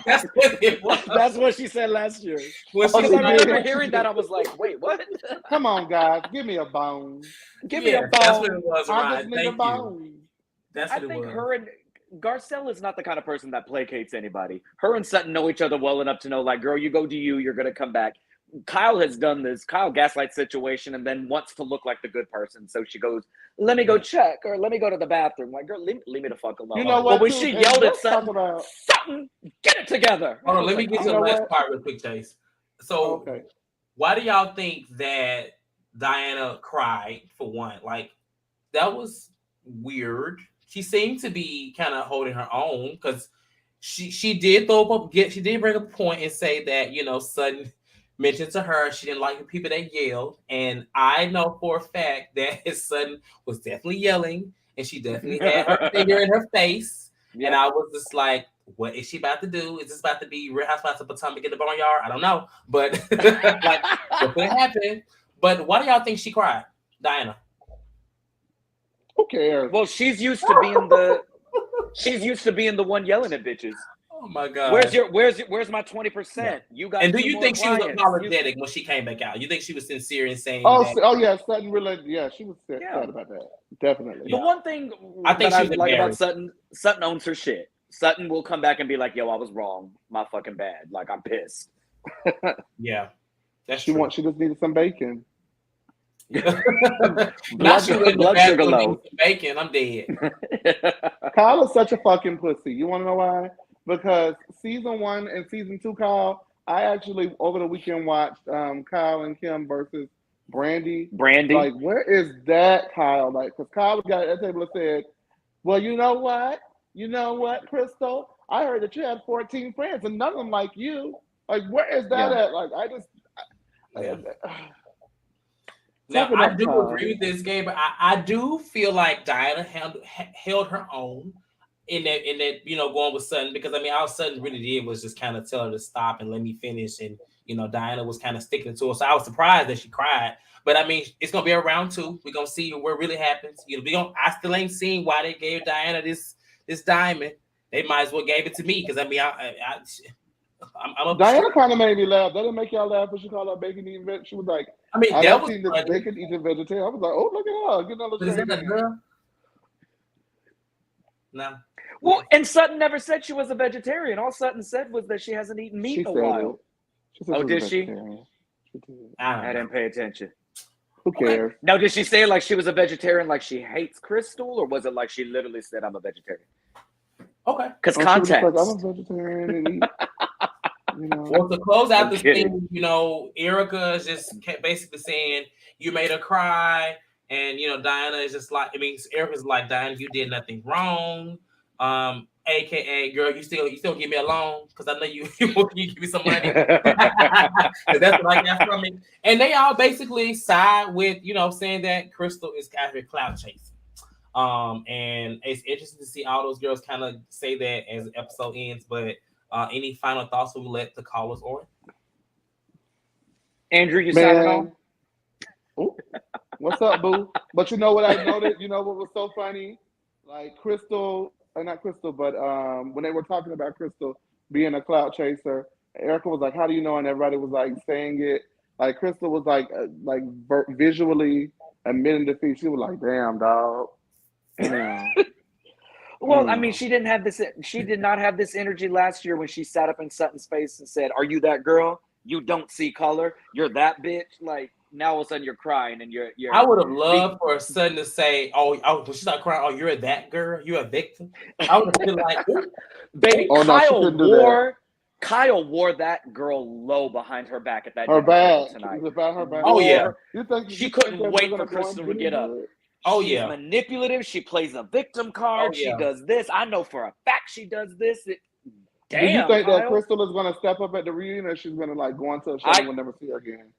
That's what it was. That's what she said last year. Because I remember hearing that, I was like, "Wait, what?" Come on, guys, give me a bone. Give me a bone. That's what it was, Ryan. I just need a bone. That's what I think her and Garcelle is not the kind of person that placates anybody. Her and Sutton know each other well enough to know, like, girl, you go do you, you're gonna come back. Kyle has done this. Kyle gaslights situation and then wants to look like the good person. So she goes, let me go check, or let me go to the bathroom. Like, girl, leave me the fuck alone. You know what? But when she yelled at Sutton, Sutton, get it together. Hold on, let me get to the last part real quick, Chase. So why do y'all think that Diana cried, for one? Like, that was weird. She seemed to be kind of holding her own, because she did she did bring up a point and say that, Sutton mentioned to her she didn't like the people that yelled, and I know for a fact that his son was definitely yelling, and she definitely had her finger in her face, and I was just like, what is she about to do? Is this about to be Real Housewives of Potomac in the Barnyard? I don't know, but like, what could happen? But why do y'all think she cried, Diana? Who cares? Well, she's used to being the one yelling at bitches. Oh my God! Where's my 20%? You got. And do you think she was apologetic when she came back out? You think she was sincere in saying? Oh yeah, Sutton really. Yeah, she was sad about that. Definitely. The one thing I like about Sutton owns her shit. Sutton will come back and be like, "Yo, I was wrong. My fucking bad. Like, I'm pissed." Yeah, that's true. She just needed some bacon. Blood sugar low. Bacon. I'm dead. Kyle is such a fucking pussy. You want to know why? Because season 1 and season 2, Kyle, I actually over the weekend watched Kyle and Kim versus Brandy. Like, where is that, Kyle? Like, because Kyle got at that table and said, "Well, you know what, Crystal? I heard that you had 14 friends and none of them like you. Like, where is that at? Like, Now, I do agree with this, Gabe, but I do feel like Diana held her own in that going with Sutton, because I mean, all Sutton really did was just kind of tell her to stop and let me finish, and Diana was kind of sticking to her. So I was surprised that she cried. But I mean, it's gonna be a round 2. We're gonna see what really happens. I still ain't seen why they gave Diana this diamond. They might as well gave it to me, because I mean, I'm Diana kind of made me laugh. That didn't make y'all laugh when she called her bacon eating vegetarian. She was like, I mean, that was this bacon eating vegetarian. I was like, oh, look at her. Get another is that girl? No. Well, and Sutton never said she was a vegetarian. All Sutton said was that she hasn't eaten meat in a while. Did she? I didn't pay attention. Who cares? Okay. Now, did she say like she was a vegetarian, like she hates Crystal, or was it like she literally said, "I'm a vegetarian"? Okay. Because context. Like, I'm a vegetarian and eat. Well, to close out the thing, Erika is just basically saying, you made her cry. And Diana is just like, I mean, Erica's like, Diana, you did nothing wrong. AKA, girl, you still give me a loan because I know you give me some money. 'Cause that's what I got from it. And they all basically side with saying that Crystal is out here cloud chasing. And it's interesting to see all those girls kind of say that as the episode ends. But any final thoughts we let the callers on? Andrew, you signing off? Man, ooh, what's up, boo? But you know what I noticed? You know what was so funny? Like Crystal, not Crystal, but when they were talking about Crystal being a clout chaser, Erica was like, "How do you know?" And everybody was like saying it. Like Crystal was like visually admitting defeat. She was like, "Damn, dog, damn." Well, I mean, she didn't have this. She did not have this energy last year when she sat up in Sutton's face and said, "Are you that girl? You don't see color. You're that bitch." Like now, all of a sudden, you're crying and you're. I would have loved for a son to say, "Oh, she's not crying. Oh, you're that girl. You're a victim." I would have been like, ooh. Baby, Oh no, she couldn't do that. Kyle wore that girl low behind her back at that Her dinner back. table tonight. It was about her back. Oh yeah. She couldn't wait for gonna go Crystal and to get get up. into it? Oh She's yeah. manipulative. She plays a victim Oh card. She yeah. does this. I know for a fact she does this. Do you Damn, think that Kyle. Crystal is gonna step up at the reunion, or she's gonna like go into a show and we'll never see her again?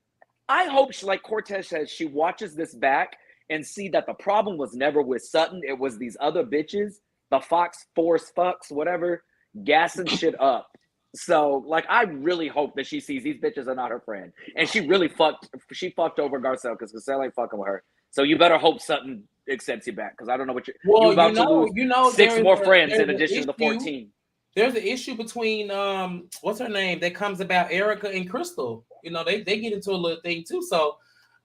I hope she, like Cortez says, she watches this back and see that the problem was never with Sutton. It was these other bitches, the Fox Force fucks, whatever, gassing shit up. So, like, I really hope that she sees these bitches are not her friend. And she fucked over Garcelle because Garcelle ain't fucking with her. So you better hope Sutton accepts you back because I don't know what you're about to lose six more friends in addition to the 14. There's an issue between what's her name that comes about Erika and Crystal. They get into a little thing too. So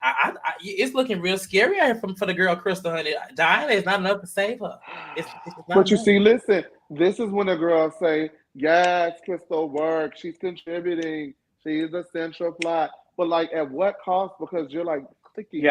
I it's looking real scary out here for the girl Crystal, honey. Diana is not enough to save her. It's not But you enough. see, listen, this is when the girls say, "Yes, Crystal works. She's contributing. She's a central plot." But like, at what cost? Because you're like clicking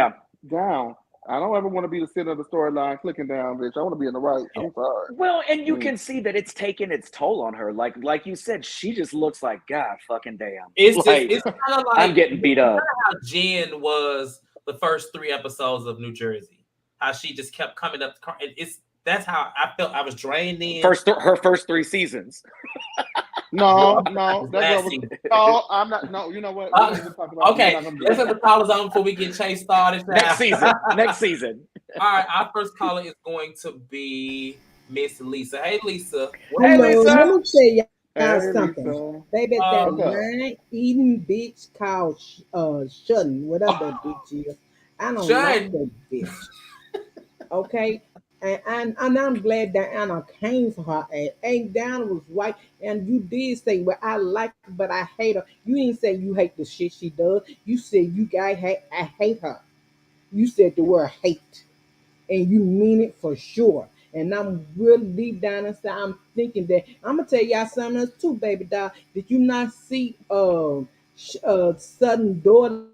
down. I don't ever want to be the center of the storyline, clicking down, bitch. I want to be in the right. I'm sorry. Well, and you can see that it's taking its toll on her. Like you said, she just looks like God fucking damn. It's like, it's kind of like I'm getting beat up. How Jayne was the first 3 episodes of New Jersey. How she just kept coming up. That's how I felt. I was drained in her first 3 seasons. No, I'm not. No, you know what? Okay, let's have the callers on before we get chased started. Next season. All right, our first caller is going to be Miss Lisa. Hey, Lisa. Hey, Lisa. Let me tell y'all Hey, something. Lisa. Baby, that man-eating bitch called Sutton, whatever that bitch is. I don't like that bitch. Okay? And I'm glad Diana came for her ass. And Diana was right. And you did say, well, I like her, but I hate her. You didn't say you hate the shit she does. You said I hate her. You said the word hate. And you mean it for sure. And I'm really deep down inside, I'm thinking that I'm gonna tell y'all something else too, baby doll. Did you not see Sutton daughter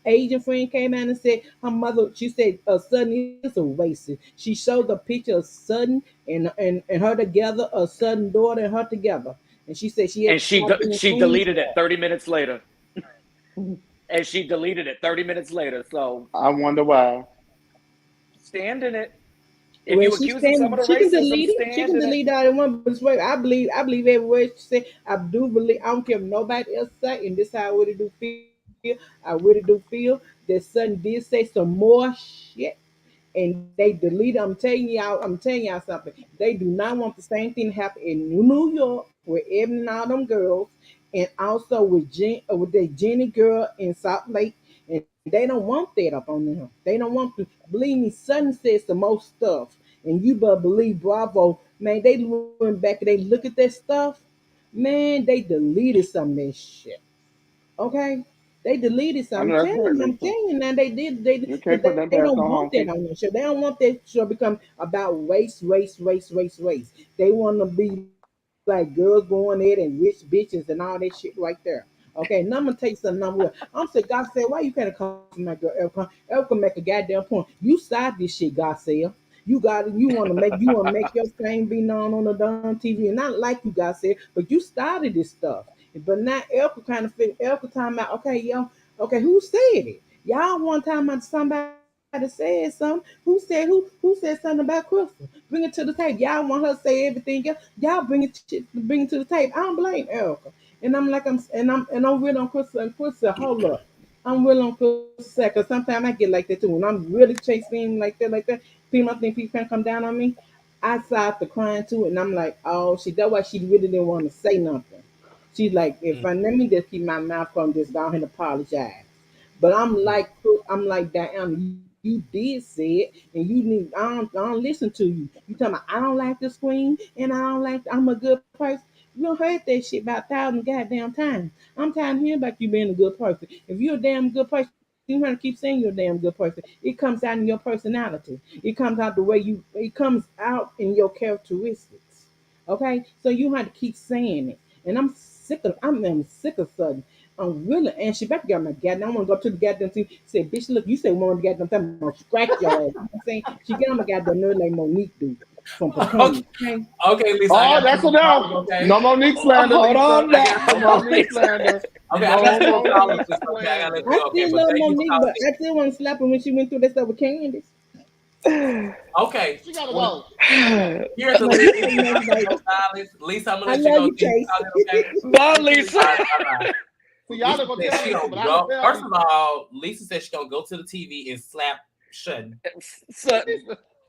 Asian friend came out and said her mother, she said Sutton is a racist. She showed the picture of Sutton and her together, a Sutton daughter and her together. And she said she deleted it 30 minutes later. And she deleted it 30 minutes later. So I wonder why. Stand in it. If you accuse someone of racism, she can delete all in one. But I believe every word she said. I do believe. I don't care if nobody else say. And this how I really do feel. I really do feel that Sutton did say some more shit, and they deleted. I'm telling y'all something. They do not want the same thing to happen in New York with Evan and all them girls, and also with the Jenny girl in Salt Lake. And they don't want that up on them. They don't want to. Believe me, Sutton says the most stuff. And you better believe Bravo, man, they went back and they look at that stuff. Man, they deleted some of that shit. Okay? They deleted some. I'm telling you now, they did. They don't want that on their show. They don't want that show become about race. They want to be like girls going there and rich bitches and all that shit right there. Okay, now I'm gonna tell you something. I'm saying, God said, why you can't come for my girl Erica? Erica make a goddamn point. You side this shit, God said. You want to make your fame be known on the damn TV, and not like you guys said, but you started this stuff. But now Erica kind of feel Erica talking about okay, yo, okay, who said it? Y'all want talking about somebody else. said something. Who said something about Crystal? Bring it to the table. Y'all want her to say everything else. Y'all bring it to the table. I don't blame Erica. And I'm like I'm real on Crystal and Crystal, hold up. I'm real on Crystal because sometimes I get like that too. When I'm really chasing like that, people think people can come down on me. I start to crying too, and I'm like, oh, that's why she really didn't want to say nothing. She's like, if I let me just keep my mouth from just go ahead and apologize. But I'm like Diana, you did say it, and you need I don't listen to you. You talking about I don't like the screen, and I don't like I'm a good person. You don't heard that shit about 1,000 goddamn times. I'm tired of hearing about you being a good person. If you're a damn good person, you want to keep saying you're a damn good person. It comes out in your personality. It comes out the way you. It comes out in your characteristics. Okay, so you have to keep saying it. And I'm sick of Sutton. I'm really, and she better get my goddamn. I want to go to the goddamn team. Say, bitch, look, you say one of the goddamn time, I'm gonna scratch your ass. You know what I'm saying? She get on my goddamn nerve like Monique do from Okay, Potomac. Okay? okay, Lisa. Oh, that's enough. Okay. No Monique slander, Hold Lisa. on now. No Monique slander. Okay, I got No more callers Monique and stuff. Okay, I gotta let slander. you I go. Okay, still but love thank you for Monique, but calling. I still want to slap her when she went through that stuff with Candace. Okay. She gotta go. Here's the No, list. you ain't nothing, baby. Lisa, I'm gonna I let you love go. you, Can you Chase. call it, okay? Bye, All Lisa. right, bye-bye. See, y'all Lisa not gonna said tell she Lisa, don't but I'm go. gonna tell First of Lisa. all, Lisa said she gonna go to the TV and slap Sutton. Sutton.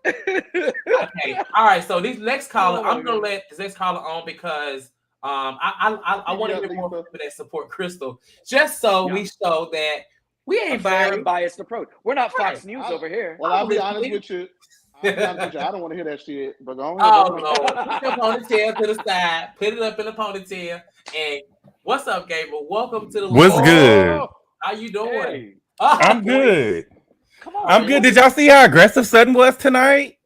Okay. All right. So these next caller, Oh my I'm gonna God. let this next caller on because I want to Yeah, get more Lisa. people that support Crystal, just so Yeah. we show that we A ain't fair biased. and biased approach. We're not Right. Fox News over here. Well, I'll be honest with you. I don't want to hear that shit. But go ahead, Oh go Lord, put your ponytail to the side, put it up in the ponytail, and what's up, Gabriel? Welcome to the What's Love. good? Oh, How you doing? Hey, Oh, I'm boy. good. Come on, I'm okay. good. boy. Did y'all see how aggressive Sutton was tonight?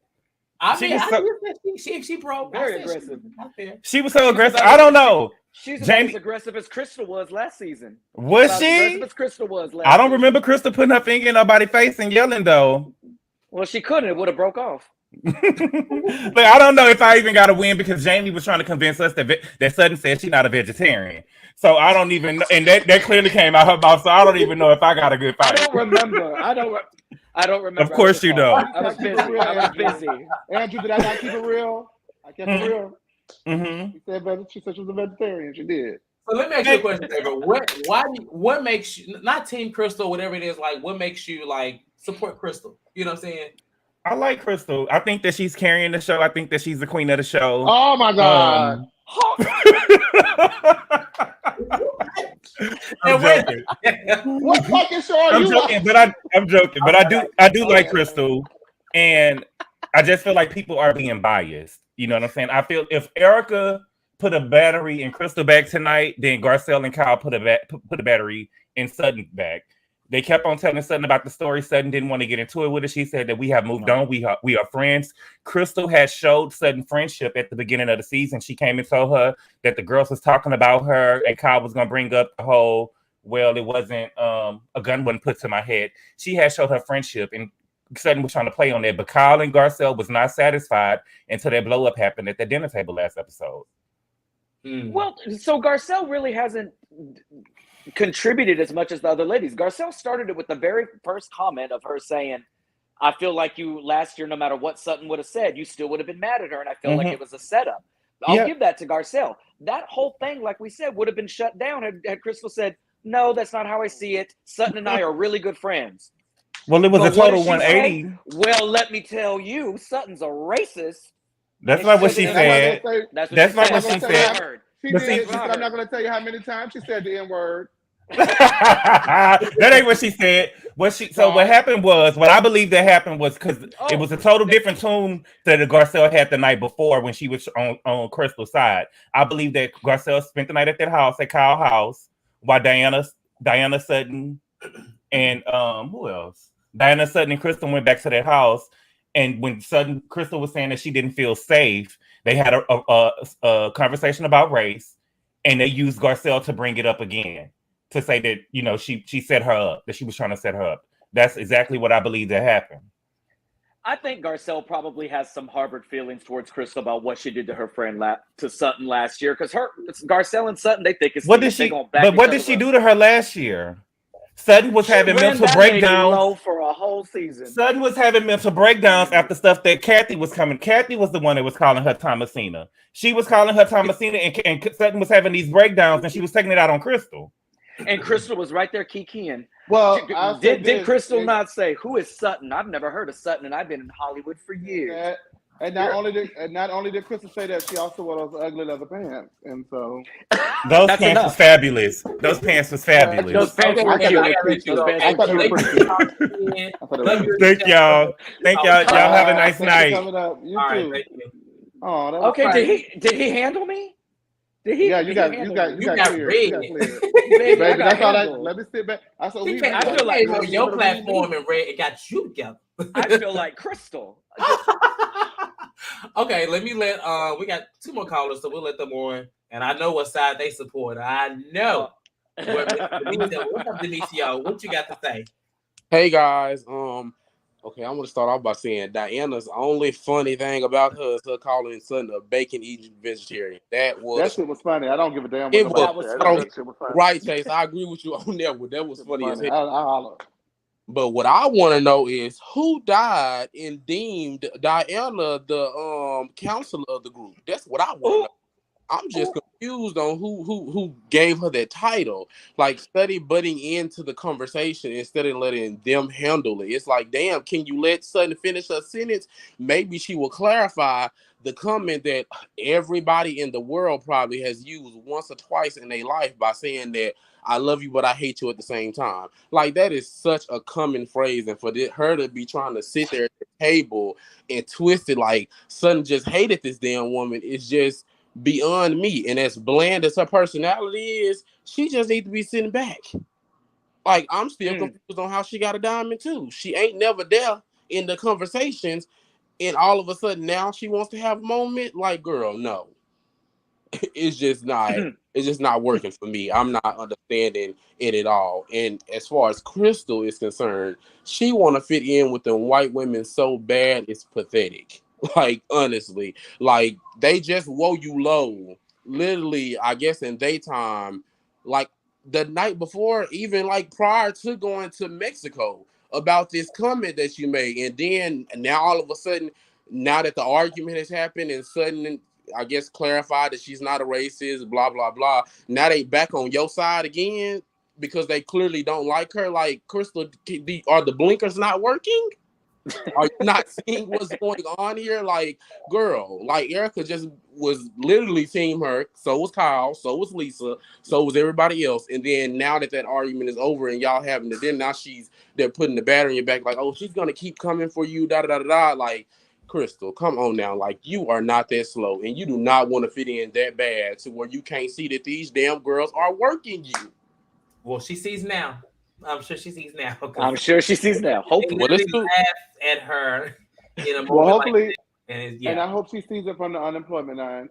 I She mean, was I so did say she broke. I Very said she aggressive. was out there. she was so She's aggressive. about I as don't know. she's about as Jamie, aggressive as Crystal was last season. She's was about as aggressive she? as Crystal was I last don't season. remember Crystal putting her finger in nobody's face and yelling though. Well, she couldn't. It would have broke off. But I don't know if I even got to win because Jamie was trying to convince us that Sutton said she's not a vegetarian. So I don't even know, and that clearly came out her mouth. So I don't even know if I got a good I fight. don't remember. I don't remember. Of course you don't. I was keep it busy. real, I was Andrew. busy. Andrew, did I not keep it real? I kept it real. Mm-hmm. She said she was a vegetarian. She did. So let me ask you a question, Gabriel. What makes you not Team Crystal, whatever it is, like what makes you like support Crystal? You know what I'm saying? I like Crystal. I think that she's carrying the show. I think that she's the queen of the show. Oh my God. I'm joking. What fucking show are I'm you joking, watching? I'm joking, but I do like Crystal, and I just feel like people are being biased. You know what I'm saying? I feel if Erika put a battery in Crystal bag tonight, then Garcelle and Kyle put a battery in Sutton bag. They kept on telling Sutton about the story. Sutton didn't want to get into it with her. She said that we have moved on. We are friends. Crystal had showed Sutton friendship at the beginning of the season. She came and told her that the girls was talking about her, and Kyle was going to bring up the whole, well, it wasn't, a gun wasn't put to my head. She had showed her friendship, and Sutton was trying to play on that. But Kyle and Garcelle was not satisfied until that blow up happened at the dinner table last episode. Well, so Garcelle really hasn't contributed as much as the other ladies. Garcelle started it with the very first comment of her saying, I feel like you last year, no matter what Sutton would have said, you still would have been mad at her. And I feel like it was a setup. I'll give that to Garcelle. That whole thing, like we said, would have been shut down had Crystal said, no, that's not how I see it. Sutton and I are really good friends. Well, it was But a total what did she 180. say? Well, let me tell you, Sutton's a racist. That's And not what said she it in said. word. That's That's what not she what said. she That's said. I heard. She But did. see- She said, I'm not going to tell you how many times she said the N word. That ain't what she said. What happened was, what I believe that happened was because it was a total different tune that the Garcelle had the night before when she was on Crystal's side. I believe that Garcelle spent the night at that house, at Kyle's house, while Diana Sutton and who else? Diana Sutton and Crystal went back to that house. And when Crystal was saying that she didn't feel safe, they had a conversation about race, and they used Garcelle to bring it up again, to say that, you know, she set her up, that she was trying to set her up. That's exactly what I believe that happened. I think Garcelle probably has some harbored feelings towards Crystal about what she did to her friend to Sutton last year, because Garcelle and Sutton, they think it's What did she do to her last year? Sutton was having Ran mental that lady breakdowns. low for a whole season. Sutton was having mental breakdowns after stuff that Kathy was coming. Kathy was the one that was calling her Thomasina. She was calling her Thomasina, and Sutton was having these breakdowns, and she was taking it out on Crystal. And Crystal was right there kikiing. Well, Did Crystal not say, who is Sutton? I've never heard of Sutton, and I've been in Hollywood for years. And not only did Crystal say that, she also wore those ugly leather pants, and so those pants was fabulous. Those pants was fabulous. Those pants were cute. Thank y'all. Y'all have a nice night. Coming up. You All too. right, thank you. Oh, that was Okay, did he handle me? Did he? Yeah, you got red. cleared. Baby, Baby, that's all I. Let me sit back. I said, I feel like on your platform and red, it got you together. I feel like Crystal. Okay, we got 2 more callers, so we'll let them on. And I know what side they support. I know. What's up, Demeanors? What you got to say? Hey guys, okay, I'm gonna start off by saying Diana's only funny thing about her is her calling Sutton a bacon eating vegetarian. That shit was funny. I don't give a damn. It was. That shit was funny. Right, Chase. I agree with you on that one. That was funny as hell. I holler. But what I want to know is who died and deemed Diana the counselor of the group. That's what I want to know. I'm just confused on who gave her that title. Like, study butting into the conversation instead of letting them handle it. It's like, damn, can you let Sutton finish her sentence? Maybe she will clarify the comment that everybody in the world probably has used once or twice in their life by saying that I love you, but I hate you at the same time. Like, that is such a common phrase. And for her to be trying to sit there at the table and twist it like Sutton just hated this damn woman is just beyond me. And as bland as her personality is, she just needs to be sitting back. Like, I'm still confused on how she got a diamond too. She ain't never there in the conversations, and all of a sudden now she wants to have a moment. Like, girl, no. It's just not working for me. I'm not understanding it at all. And as far as Crystal is concerned, she want to fit in with the white women so bad it's pathetic. Like, honestly, like, they just woe you low, literally, I guess in daytime, like the night before, even like prior to going to Mexico, about this comment that you made. And then now all of a sudden, now that the argument has happened and suddenly, I guess, clarified that she's not a racist, blah, blah, blah. Now they back on your side again because they clearly don't like her. Like, Crystal, are the blinkers not working? Are you not seeing what's going on here? Like, girl, like, Erika just was literally team her. So was Kyle. So was Lisa. So was everybody else. And then now that argument is over and y'all having it, then now they're putting the batter in your back. Like, oh, she's going to keep coming for you, da-da-da-da-da. Like, Crystal, come on now. Like, you are not that slow. And you do not want to fit in that bad to where you can't see that these damn girls are working you. Well, she sees now. I'm sure she sees now. Hopefully. Well, let's laugh at her in a moment. Well, hopefully, like that. And I hope she sees it from the unemployment line.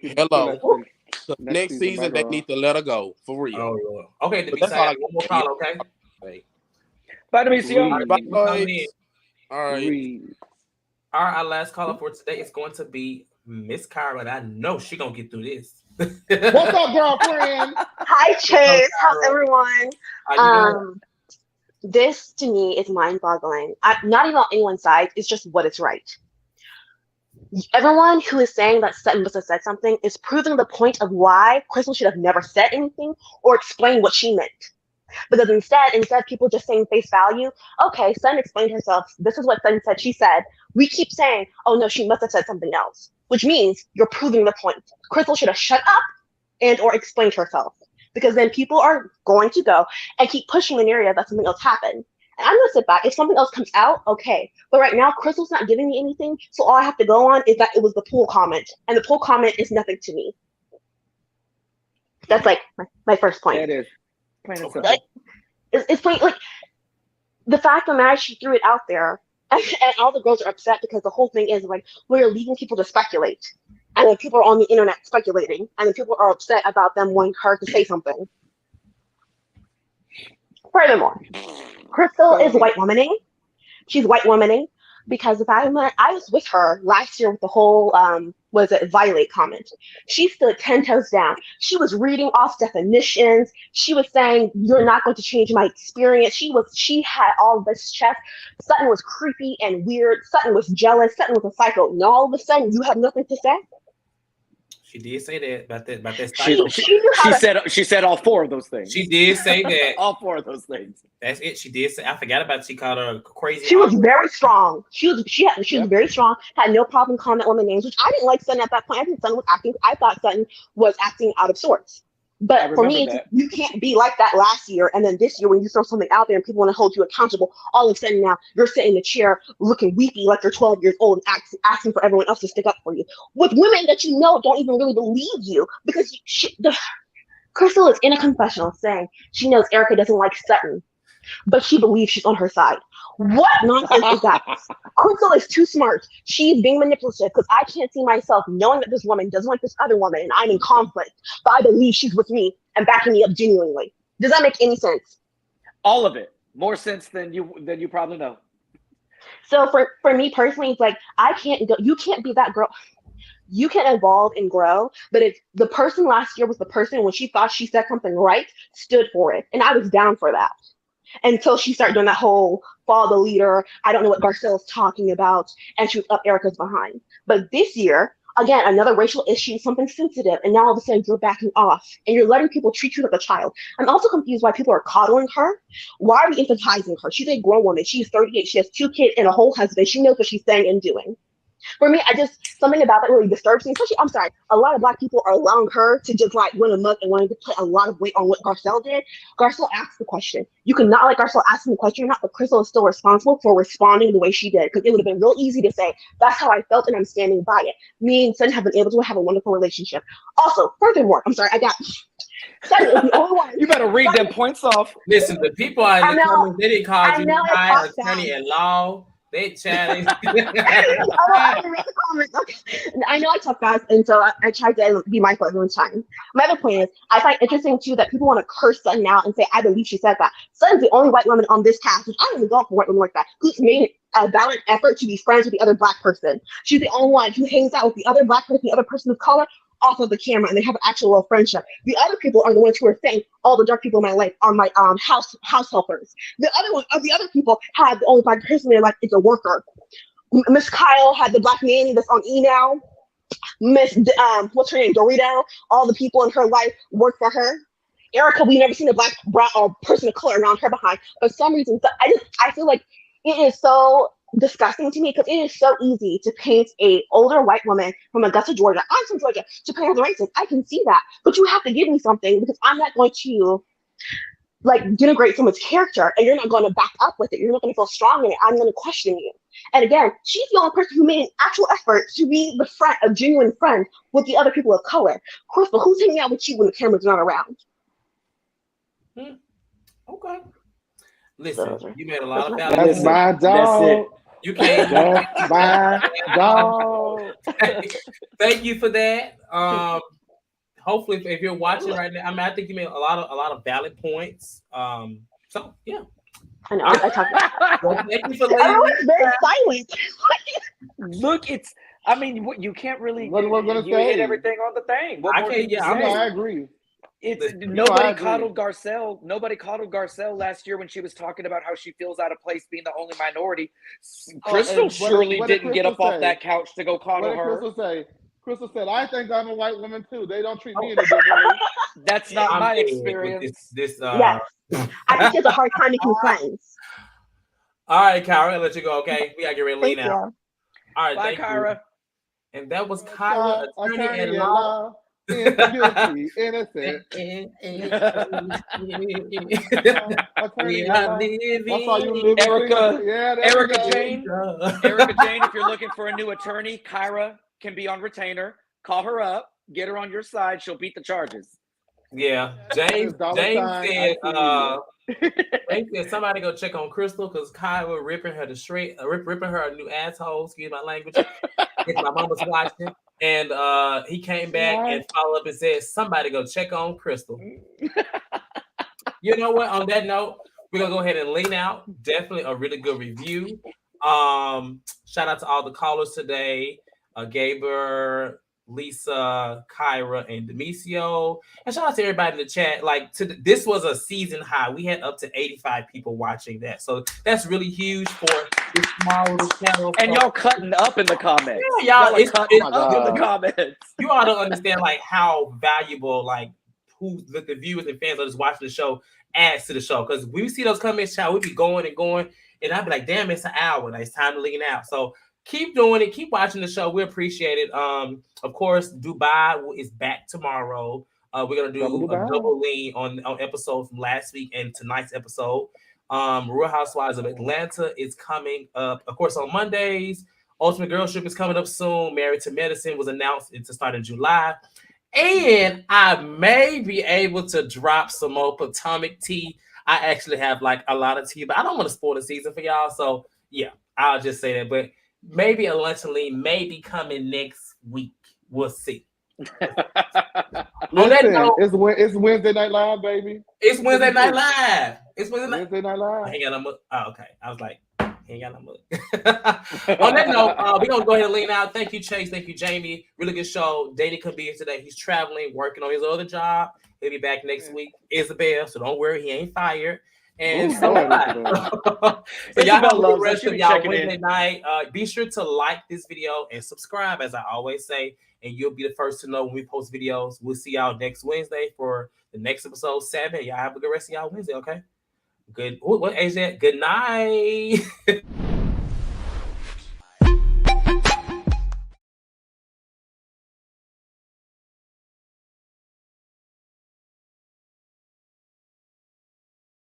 Hello. Next season, they need to let her go. For real. Oh, Lord. Okay, that's all. One more call, okay? Bye, Demeanors. Bye. All right. All right, our last caller for today is going to be Miss Kyra, and I know she's going to get through this. What's up, girlfriend? Hi, Chase. How's everyone? This, to me, is mind-boggling. Not even on anyone's side. It's just what is right. Everyone who is saying that Sutton must have said something is proving the point of why Crystal should have never said anything or explained what she meant. Because instead people just saying face value, okay, Sutton explained herself. This is what Sutton said she said. We keep saying, oh no, she must have said something else, which means you're proving the point. Crystal should have shut up and or explained herself, because then people are going to go and keep pushing the narrative that something else happened. And I'm going to sit back. If something else comes out, okay. But right now, Crystal's not giving me anything, so all I have to go on is that it was the pool comment. And the pool comment is nothing to me. That's like my first point. It is. Like, it's plain, like, the fact of the matter, she threw it out there, and all the girls are upset because the whole thing is like, we're leaving people to speculate. And then people are on the internet speculating, and then people are upset about them wanting her to say something. Furthermore, Crystal is white womaning. She's white womaning. Because if I was with her last year with the whole was it violate comment. She stood 10 toes down. She was reading off definitions. She was saying, "You're not going to change my experience." She had all this chest. Sutton was creepy and weird. Sutton was jealous. Sutton was a psycho. And all of a sudden, you have nothing to say. She did say that about that She said all four of those things. She did say that. All four of those things. That's it. She did say. I forgot about. She called her crazy. She was very strong. She was very strong. Had no problem calling that woman names, which I didn't like Sutton at that point. I think Sutton was acting. I thought Sutton was acting out of sorts. But for me, you can't be like that last year, and then this year when you throw something out there and people want to hold you accountable, all of a sudden now you're sitting in the chair looking weepy like you're 12 years old and asking for everyone else to stick up for you with women that you know don't even really believe you because Crystal is in a confessional saying she knows Erika doesn't like Sutton, but she believes she's on her side. What nonsense is that? Crystal is too smart. She's being manipulative because I can't see myself knowing that this woman doesn't like this other woman and I'm in conflict, but I believe she's with me and backing me up genuinely. Does that make any sense? All of it. More sense than you probably know. So for me personally, it's like I can't go. You can't be that girl. You can evolve and grow, but if the person last year was the person when she thought she said something right, stood for it, and I was down for that. Until she started doing that whole follow the leader, I don't know what Garcelle is talking about, and she was up Erika's behind. But this year, again, another racial issue, something sensitive, and now all of a sudden you're backing off, and you're letting people treat you like a child. I'm also confused why people are coddling her. Why are we empathizing her? She's a grown woman. She's 38. She has 2 kids and a whole husband. She knows what she's saying and doing. For me, something about that really disturbs me. Especially, I'm sorry, a lot of Black people are allowing her to just like run amok and wanting to put a lot of weight on what Garcelle did. Garcelle asked the question. You cannot like Garcelle asking the question or not, but Crystal is still responsible for responding the way she did. Because it would have been real easy to say, that's how I felt and I'm standing by it. Me and Sutton have been able to have a wonderful relationship. Also, furthermore, I'm sorry, Sutton is the only one. You better read them points off. Listen, the people in the comments, they didn't call you my attorney at law. They chatting. I know I talk fast, and so I try to be mindful everyone's time. My other point is, I find interesting too that people want to curse Sutton now and say, I believe she said that. Sutton's the only white woman on this cast, which I don't even go for white women like that, who's made a valiant effort to be friends with the other Black person. She's the only one who hangs out with the other Black person, the other person of color, off of the camera, and they have an actual little friendship. The other people are the ones who are saying all the dark people in my life are my house helpers. The other people had the only Black person in their life is a worker. Miss Kyle had the Black nanny that's on email. Miss what's her name, Dorito. All the people in her life work for her. Erika, we never seen a Black brown or person of color around her behind. For some reason, I feel like it is so disgusting to me because it is so easy to paint a older white woman from Augusta, Georgia. I'm from Georgia, to paint as racist. I can see that, but you have to give me something because I'm not going to like denigrate someone's character, and you're not going to back up with it. You're not going to feel strong in it. I'm going to question you. And again, she's the only person who made an actual effort to be the friend, a genuine friend with the other people of color. Crystal, who's hanging out with you when the camera's not around? Okay. Listen, you made a lot of valid points. That's my dog. You can't. That's my dog. Thank you for that. Hopefully, if you're watching right now, I think you made a lot of valid points. So yeah. I know. I talked. Well, thank you for leaving. Everyone's very silent. Look, I mean, you can't really. What we're gonna you say? hit everything on the thing. I can't. Yeah, I agree. Nobody coddled Garcelle. Nobody coddled Garcelle last year when she was talking about how she feels out of place being the only minority. Crystal surely didn't get up off that couch to go coddle her. Crystal said, I think I'm a white woman too. They don't treat me any differently. That's not my experience. Yes. I think it's a hard time making friends. All right, Kyra, I'll let you go, okay? We gotta get ready to leave now. All right, bye, Kyra. And that was Kyra, attorney at law. Guilty, innocent. Erika Jayne, if you're looking for a new attorney, Kyra can be on retainer. Call her up, get her on your side. She'll beat the charges. Yeah, Jayne said somebody go check on Crystal because Kyra ripping her to shreds, ripping her a new asshole. Excuse my language. If my mom was watching, and he came back and followed up and said, "Somebody go check on Crystal." You know what? On that note, we're gonna go ahead and lean out. Definitely a really good review. Shout out to all the callers today. Gaber, Lisa, Kyra, and Demisio. And shout out to everybody in the chat. Like this was a season high. We had up to 85 people watching that. So that's really huge for this small little channel. And y'all cutting up in the comments. Yeah, y'all are cutting up in the comments. You all don't understand like how valuable like who the viewers and fans are just watching the show adds to the show. Because we see those comments, child, we be going and going. And I'd be like, damn, it's an hour. Like, it's time to lean out. So keep doing it. Keep watching the show. We appreciate it. Of course, Dubai is back tomorrow. We're going to do a double lean on episodes from last week and tonight's episode. Real Housewives of Atlanta is coming up. Of course, on Mondays. Ultimate Girl Trip is coming up soon. Married to Medicine was announced to start in July. And I may be able to drop some more Potomac tea. I actually have like a lot of tea, but I don't want to spoil the season for y'all. So yeah, I'll just say that. But maybe a lunch and lean may be coming next week. We'll see. Listen, it's Wednesday Night Live, baby. It's Wednesday Night Live. It's Wednesday Night Live. Hang on, okay. I was like, ain't got no mug. On that note, we're gonna go ahead and lean out. Thank you, Chase. Thank you, Jamie. Really good show. Danny could be here today. He's traveling, working on his other job. He'll be back next week. Isabel, so don't worry, he ain't fired. And so y'all have a good rest of y'all Wednesday night. Be sure to like this video and subscribe, as I always say, and you'll be the first to know when we post videos. We'll see y'all next Wednesday for the next episode 7. Y'all have a good rest of y'all Wednesday, okay? Good. What age that? Good night.